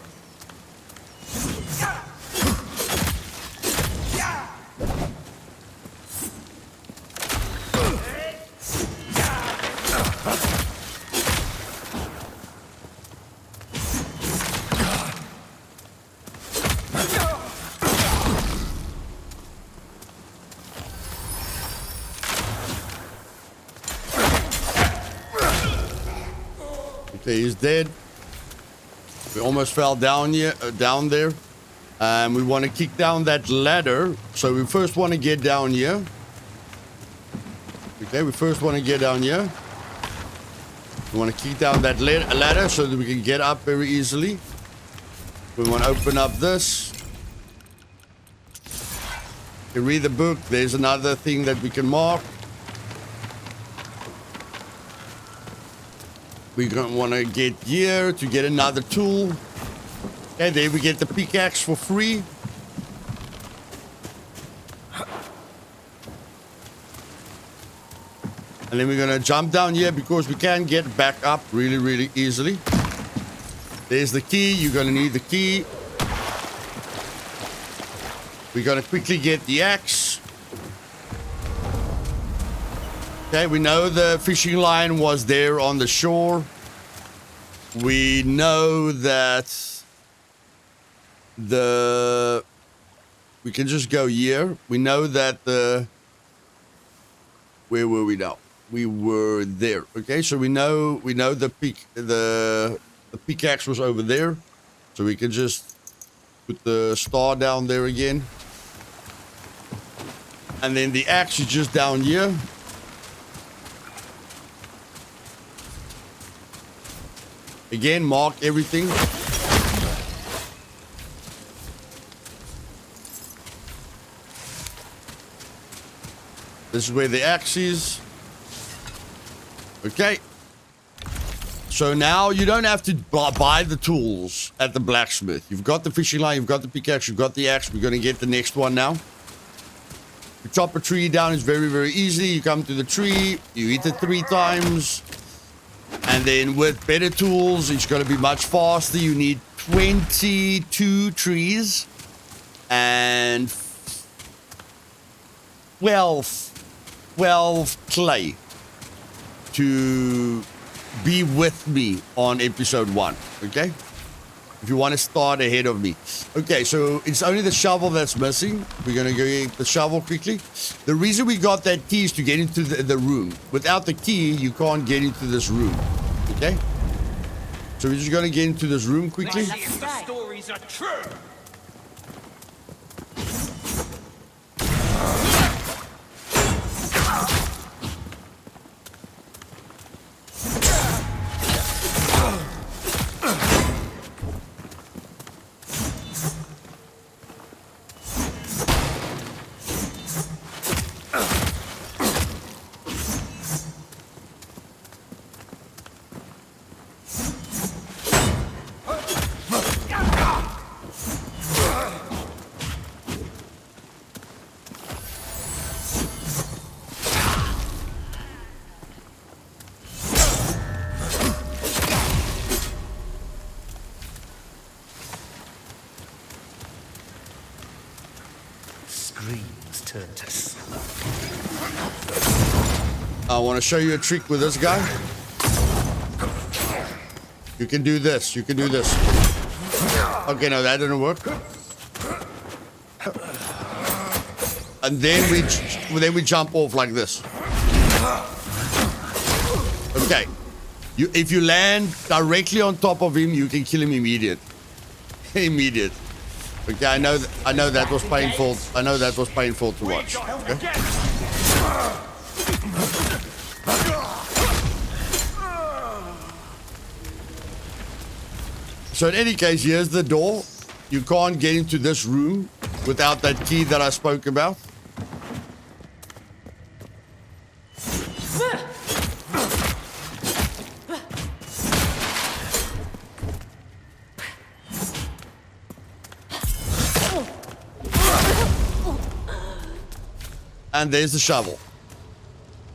Okay, he's dead. We almost fell down here, down there. We want to kick down that ladder. So we first want to get down here. Okay, we first want to get down here. We want to kick down that ladder so that we can get up very easily. We want to open up this. You can read the book. There's another thing that we can mark. We're going to want to get here to get another tool. Okay, there we get the pickaxe for free. And then we're going to jump down here because we can get back up really, really easily. There's the key. You're going to need the key. We're going to quickly get the axe. Okay, we know the fishing line was there on the shore. We know that we can just go here. We know that where were we now? We were there. Okay, so we know the pickaxe was over there. So we can just put the star down there again. And then the axe is just down here. Again, mark everything. This is where the axe is. Okay. So now you don't have to buy the tools at the blacksmith. You've got the fishing line, you've got the pickaxe, you've got the axe. We're going to get the next one now. You chop a tree down, it's very, very easy. You come to the tree, you hit it 3 times. And then with better tools, it's going to be much faster. You need 22 trees and 12 clay to be with me on episode 1, okay? If you want to start ahead of me. Okay, so it's only the shovel that's missing. We're going to go get the shovel quickly. The reason we got that key is to get into the room. Without the key, you can't get into this room. Okay? So we're just going to get into this room quickly. Let's see if the stories are true. I want to show you a trick with this guy. You can do this. You can do this. Okay, no, that didn't work. And then we jump off like this. Okay. If you land directly on top of him, you can kill him immediate. Immediate. Okay, I know that was painful. I know that was painful to watch. Okay? So in any case, here's the door. You can't get into this room without that key that I spoke about. And there's the shovel.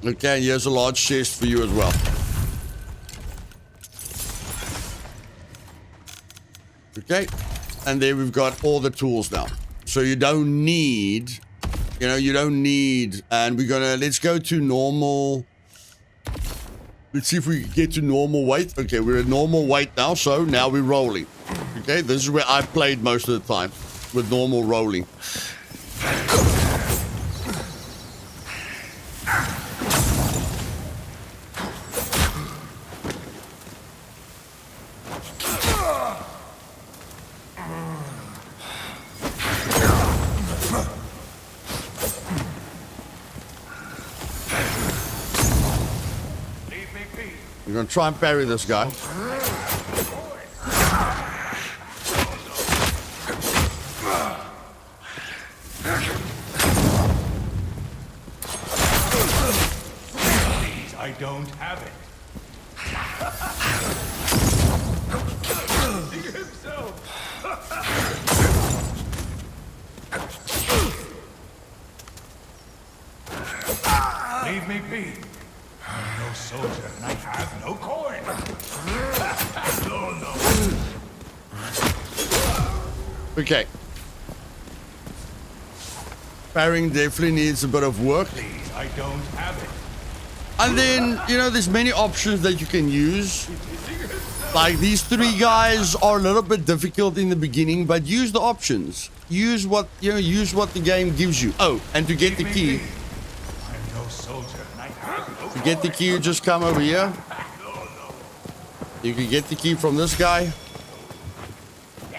Okay, and here's a large chest for you as well. Okay, and there we've got all the tools now. So you don't need, and let's go to normal. Let's see if we can get to normal weight. Okay, we're at normal weight now, so now we're rolling. Okay, this is where I played most of the time, with normal rolling. We're gonna try and parry this guy. I don't have it. Leave me be. I'm no soldier and I have no coin. No. Okay. Parrying definitely needs a bit of work. Please, I don't have it. And then, there's many options that you can use. Like these three guys are a little bit difficult in the beginning, but use the options. Use what the game gives you. Oh, and to get the key. I'm no soldier and I have no To get the key, you just come over here. You can get the key from this guy.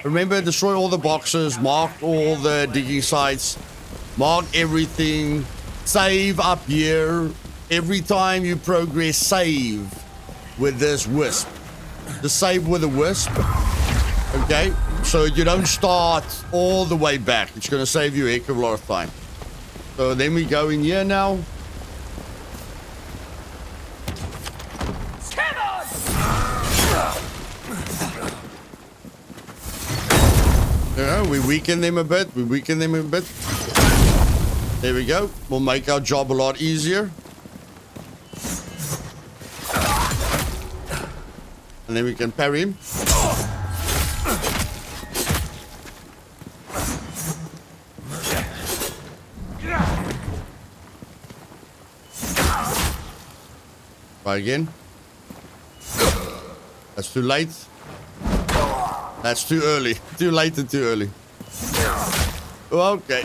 Remember, destroy all the boxes, mark all the digging sites, mark everything, save up here. Every time you progress, save with this wisp. Just save with a wisp. Okay? So you don't start all the way back. It's going to save you a heck of a lot of time. So then we go in here now. We weaken them a bit. There we go. We'll make our job a lot easier. And then we can parry him. Try again. That's too late. That's too early. Too late and too early. Okay.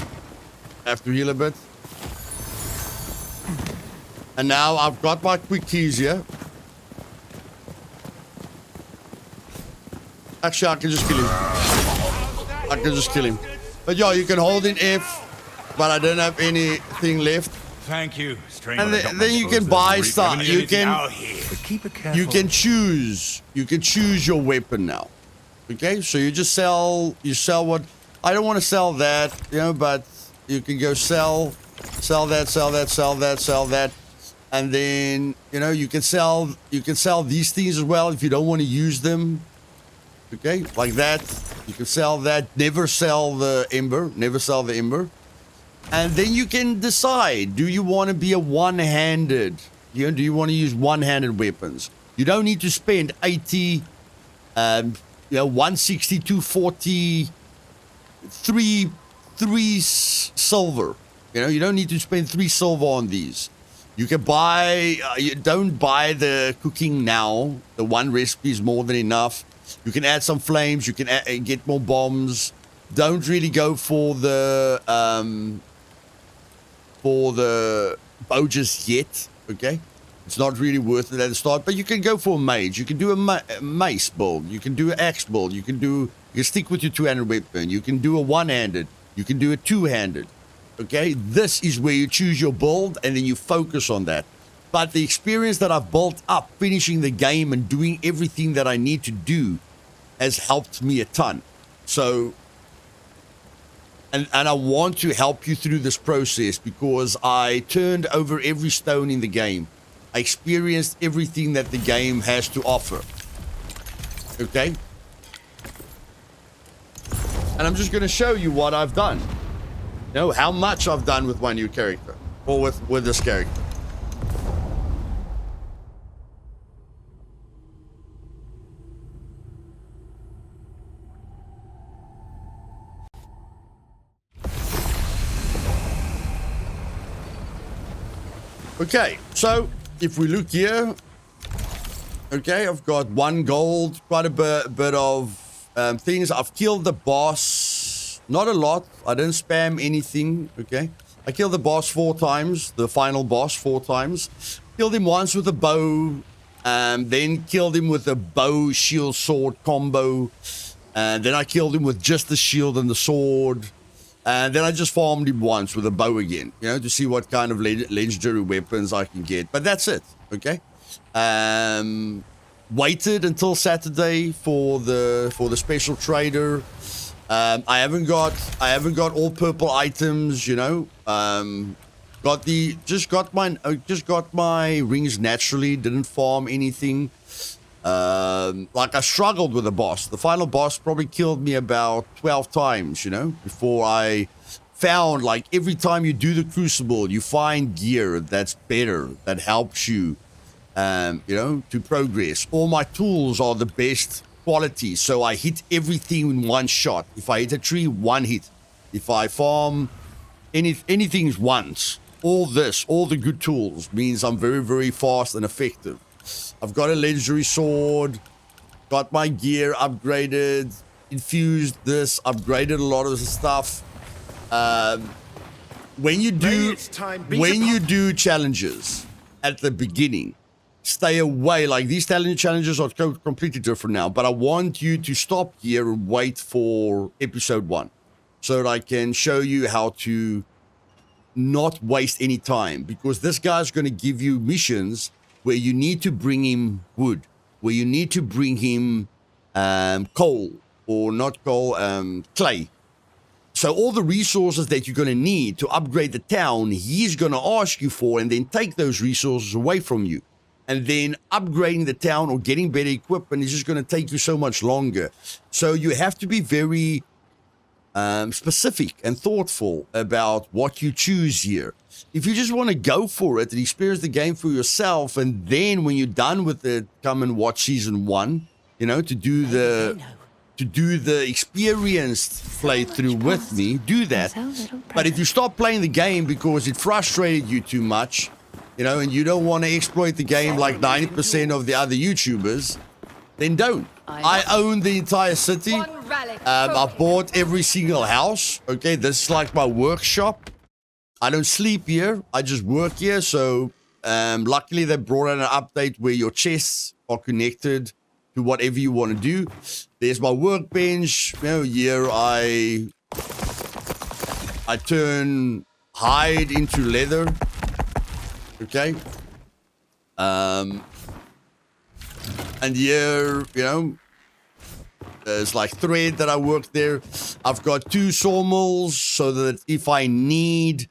Have to heal a bit. And now I've got my quick keys here. Actually, I can just kill him. But yeah, you can hold in F, but I don't have anything left. Thank you, stranger. And then you can buy stuff. You can choose your weapon now. Okay, so you just sell what I don't want to sell that, but you can go sell that, and then you can sell these things as well if you don't want to use them. Okay, like that. You can sell that. Never sell the ember. And then you can decide, do you want to be a one-handed? Do you want to use one-handed weapons? You don't need to spend 80, 160, 240, three silver. You don't need to spend 3 silver on these. You can buy, you don't buy the cooking now. The one recipe is more than enough. You can add some flames. You can get more bombs. Don't really go for the bow just yet, okay? It's not really worth it at the start, but you can go for a mage. You can do a mace build. You can do an axe build. You can stick with your two-handed weapon. You can do a one-handed. You can do a two-handed. Okay, this is where you choose your build and then you focus on that. But the experience that I've built up finishing the game and doing everything that I need to do has helped me a ton. So, and I want to help you through this process because I turned over every stone in the game. I experienced everything that the game has to offer. Okay? And I'm just going to show you what I've done. You know, how much I've done with my new character. Or with this character. Okay, so if we look here, okay, I've got 1 gold, quite a bit of things. I've killed the boss, not a lot. I didn't spam anything, okay. I killed the boss 4 times, the final boss 4 times. Killed him once with a bow, then killed him with a bow, shield, sword combo. And then I killed him with just the shield and the sword. And then I just farmed him once with a bow again, you know, to see what kind of legendary weapons I can get. But that's it, okay? Waited until Saturday for the special trader. I haven't got all purple items, you know. Just got my rings naturally. Didn't farm anything. Like I struggled with the boss. The final boss probably killed me about 12 times, you know, before I found, like, every time you do the crucible, you find gear that's better, that helps you, you know, to progress. All my tools are the best quality, so I hit everything in one shot. If I hit a tree, 1 hit. If I farm anything once, all the good tools means I'm very, very fast and effective. I've got a legendary sword, got my gear upgraded, infused this, upgraded a lot of the stuff. When you do challenges at the beginning, stay away. Like, these challenges are completely different now, but I want you to stop here and wait for episode 1 so that I can show you how to not waste any time, because this guy's going to give you missions where you need to bring him wood, where you need to bring him coal, or not coal, clay. So all the resources that you're going to need to upgrade the town, he's going to ask you for, and then take those resources away from you. And then upgrading the town or getting better equipment is just going to take you so much longer. So you have to be very specific and thoughtful about what you choose here. If you just want to go for it and experience the game for yourself, and then when you're done with it, come and watch season 1, you know, to do the experienced playthrough with me, do that. But if you stop playing the game because it frustrated you too much, you know, and you don't want to exploit the game like 90% of the other YouTubers, then don't. I own the entire city. I bought every single house. Okay, this is like my workshop. I don't sleep here. I just work here. So luckily they brought out an update where your chests are connected to whatever you want to do. There's my workbench. You know, here I turn hide into leather. Okay. And here, you know, there's like thread that I work there. I've got 2 sawmills so that if I need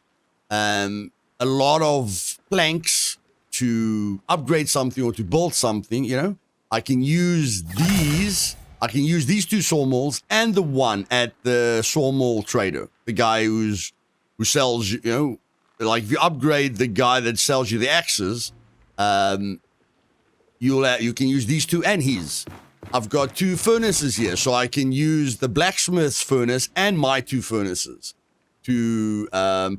a lot of planks to upgrade something or to build something, you know, I can use these. I can use these 2 sawmills and the one at the sawmill trader, the guy who sells, you know, like if you upgrade the guy that sells you the axes, you can use these 2 and his. I've got 2 furnaces here, so I can use the blacksmith's furnace and my 2 furnaces to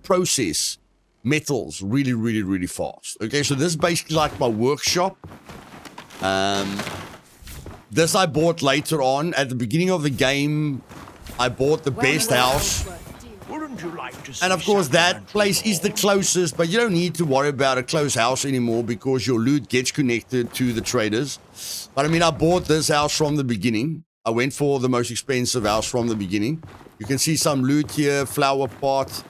process metals really, really, really fast. Okay, so this is basically like my workshop. This I bought later on. At the beginning of the game, I bought the best house. Wouldn't you like to see And of course, that Sacramento place is the more? closest, but you don't need to worry about a close house anymore because your loot gets connected to the traders. But I mean, I bought this house from the beginning. I went for the most expensive house from the beginning. You can see some loot here, flower pot,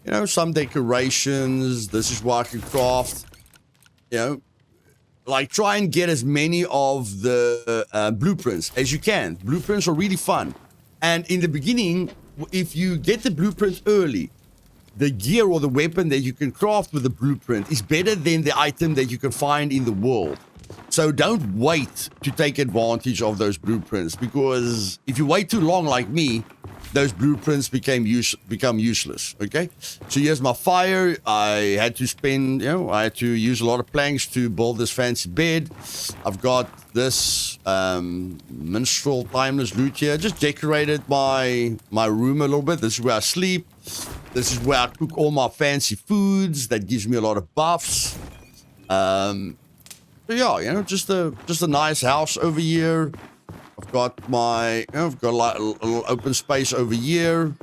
you know, some decorations. This is where I can craft, you know, like try and get as many of the blueprints as you can. Blueprints are really fun. And in the beginning, if you get the blueprint early, the gear or the weapon that you can craft with the blueprint is better than the item that you can find in the world. So don't wait to take advantage of those blueprints, because if you wait too long like me, those blueprints become useless. Okay, so here's my fire. I had to spend, I had to use a lot of planks to build this fancy bed. I've got this minstrel timeless loot here. Just decorated my room a little bit. This is where I sleep. This is where I cook all my fancy foods. That gives me a lot of buffs. So yeah, just a nice house over here. I've got my, I've got like a little open space over here.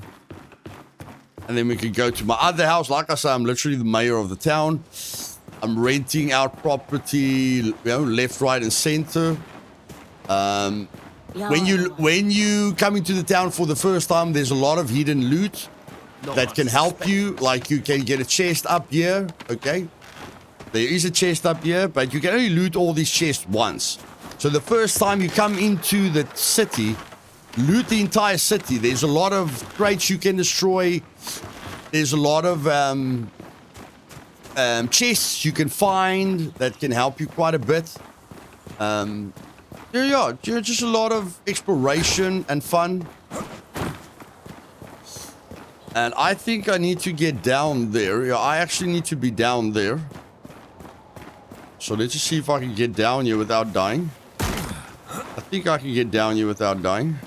And then we can go to my other house. Like I say, I'm literally the mayor of the town. I'm renting out property, left, right, and center. When you come into the town for the first time, there's a lot of hidden loot that can help you. Like you can get a chest up here, okay? There is a chest up here, but you can only loot all these chests once. So the first time you come into the city, loot the entire city. There's a lot of crates you can destroy. There's a lot of chests you can find that can help you quite a bit. Just a lot of exploration and fun. And I think I need to get down there. Yeah, I actually need to be down there. So let's just see if I can get down here without dying. I think I can get down here without dying.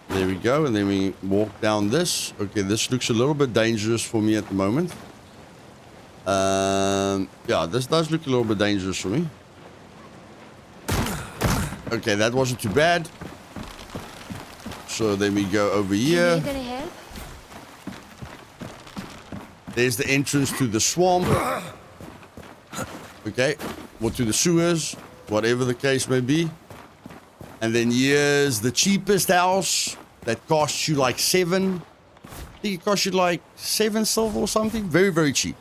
There we go. And then we walk down this. Okay, this looks a little bit dangerous for me at the moment. Yeah, this does look a little bit dangerous for me. Okay, that wasn't too bad. So then we go over here. There's the entrance to the swamp. Okay, or to the sewers, whatever the case may be. And then here's the cheapest house that costs you like 7. I think it costs you like 7 silver or something. Very, very cheap.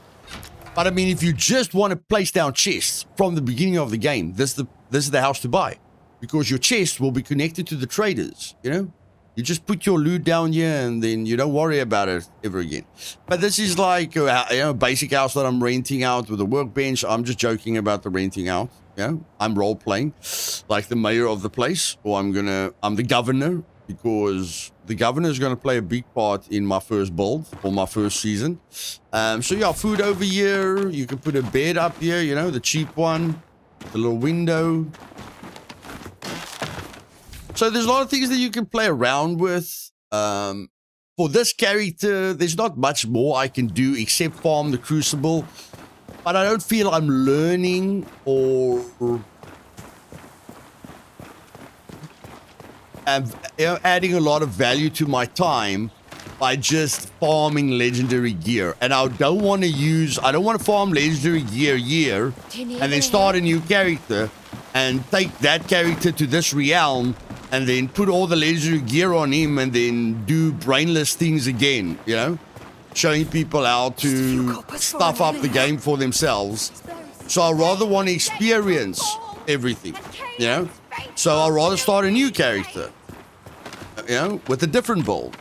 But I mean, if you just want to place down chests from the beginning of the game, this is the house to buy, because your chest will be connected to the traders. You just put your loot down here and then you don't worry about it ever again. But this is like a basic house that I'm renting out with a workbench. I'm just joking about the renting out. I'm role playing like the mayor of the place, or I'm the governor, because the governor is gonna play a big part in my first build or my first season. So yeah, food over here. You can put a bed up here, the cheap one, the little window. So there's a lot of things that you can play around with. For this character, there's not much more I can do except farm the crucible. But I don't feel I'm learning or adding a lot of value to my time by just farming legendary gear. And I don't want to farm legendary gear here and then start a new character and take that character to this realm and then put all the legendary gear on him and then do brainless things again, showing people how to stuff up the game for themselves. So I rather want to experience everything, So I'd rather start a new character, with a different build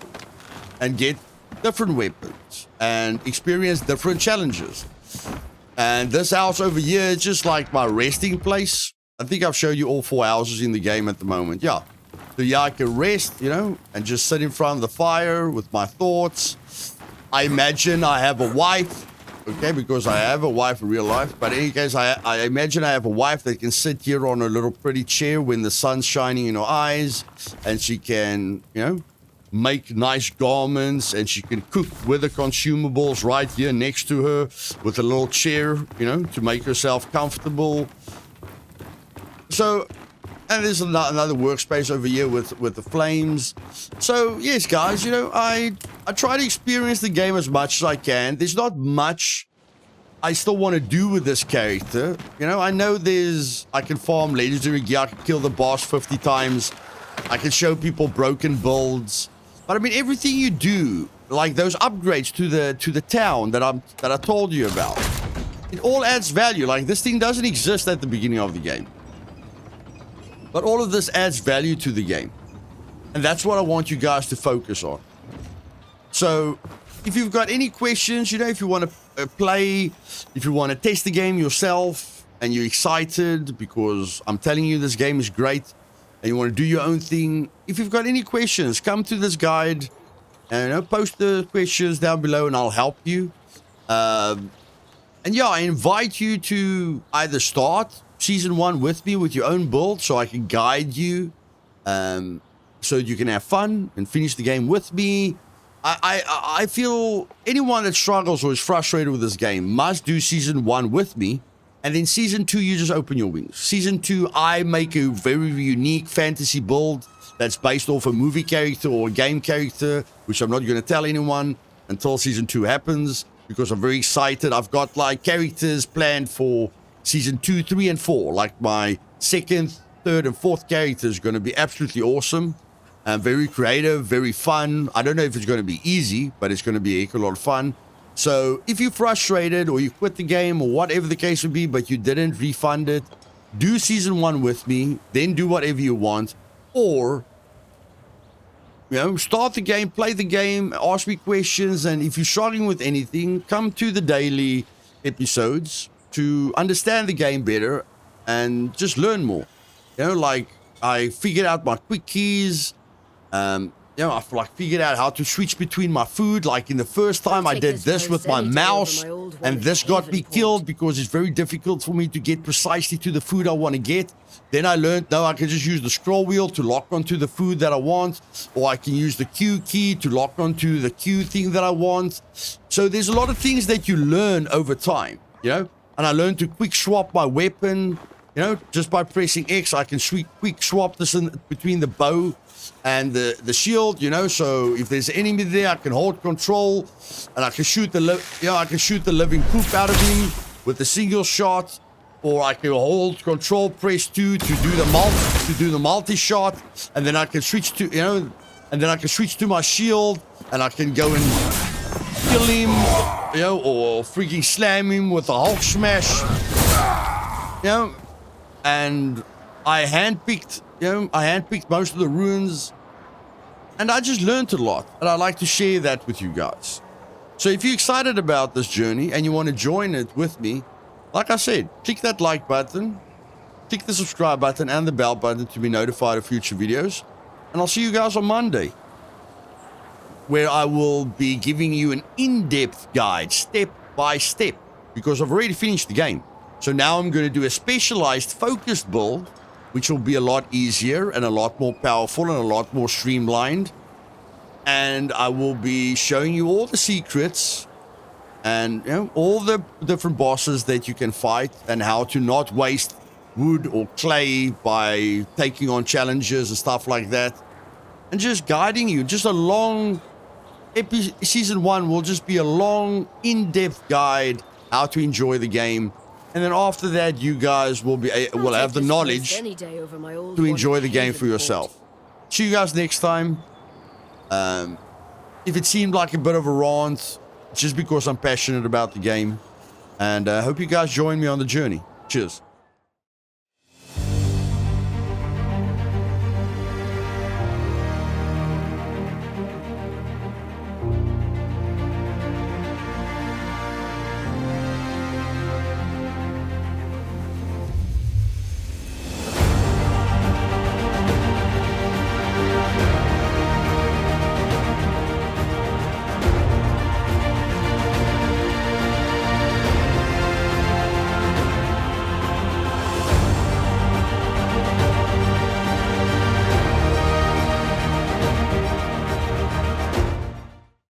and get different weapons and experience different challenges. And this house over here is just like my resting place. I think I've showed you all 4 houses in the game at the moment. Yeah. So yeah, I can rest, and just sit in front of the fire with my thoughts. I imagine I have a wife, okay, because I have a wife in real life. But in any case, I imagine I have a wife that can sit here on a little pretty chair when the sun's shining in her eyes, and she can, make nice garments, and she can cook with the consumables right here next to her with a little chair, you know, to make herself comfortable. So, and there's another workspace over here with the flames. So, yes, guys, you know, I try to experience the game as much as I can. There's not much I still want to do with this character. You know, I know I can farm legendary gear, I can kill the boss 50 times, I can show people broken builds. But I mean, everything you do, like those upgrades to the town that I told you about, it all adds value. Like, this thing doesn't exist at the beginning of the game, but all of this adds value to the game, and that's what I want you guys to focus on. So, if you've got any questions, you know, if you want to play, if you want to test the game yourself, and you're excited because I'm telling you this game is great, and you want to do your own thing, if you've got any questions, come to this guide and, you know, post the questions down below and I'll help you. And yeah, I invite you to either start Season 1 with me with your own build so I can guide you, so you can have fun and finish the game with me. I feel anyone that struggles or is frustrated with this game must do Season 1 with me. And then Season 2, you just open your wings. Season 2, I make a very unique fantasy build that's based off a movie character or a game character, which I'm not going to tell anyone until Season 2 happens, because I'm very excited. I've got, like, characters planned for Season 2, 3, and 4. Like, my second, third, and fourth character is going to be absolutely awesome. And very creative, very fun. I don't know if it's going to be easy, but it's going to be a heck of a lot of fun. So if you're frustrated or you quit the game or whatever the case would be, but you didn't refund it, do Season 1 with me, then do whatever you want. Or, you know, start the game, play the game, ask me questions, and if you're struggling with anything, come to the daily episodes to understand the game better and just learn more. You know, like, I figured out my quick keys. You know, I've like figured out how to switch between my food. Like, in the first time I did this with my mouse, and this got me killed because it's very difficult for me to get precisely to the food I want to get. Then I learned, no, I can just use the scroll wheel to lock onto the food that I want, or I can use the Q key to lock onto the Q thing that I want. So there's a lot of things that you learn over time, you know, and I learned to quick swap my weapon. You know, just by pressing X, I can quick swap this between the bow and the shield, you know. So if there's an enemy there, I can hold control and I can shoot the living poop out of him with a single shot, or I can hold control, press 2 to do the multi shot, and then I can switch to, you know, and then I can switch to my shield and I can go and kill him, you know, or freaking slam him with a Hulk smash, you know. And I handpicked most of the runes, and I just learned a lot, and I like to share that with you guys. So if you're excited about this journey and you want to join it with me, like I said, click that like button, click the subscribe button and the bell button to be notified of future videos, and I'll see you guys on Monday, where I will be giving you an in-depth guide, step by step, because I've already finished the game. So now I'm going to do a specialized focused build, which will be a lot easier and a lot more powerful and a lot more streamlined. And I will be showing you all the secrets and, you know, all the different bosses that you can fight, and how to not waste wood or clay by taking on challenges and stuff like that. And just guiding you. Just a long Season 1 will just be a long, in-depth guide how to enjoy the game. And then after that, you guys will have the knowledge to enjoy the game for yourself. See you guys next time. If it seemed like a bit of a rant, it's just because I'm passionate about the game. And I hope you guys join me on the journey. Cheers.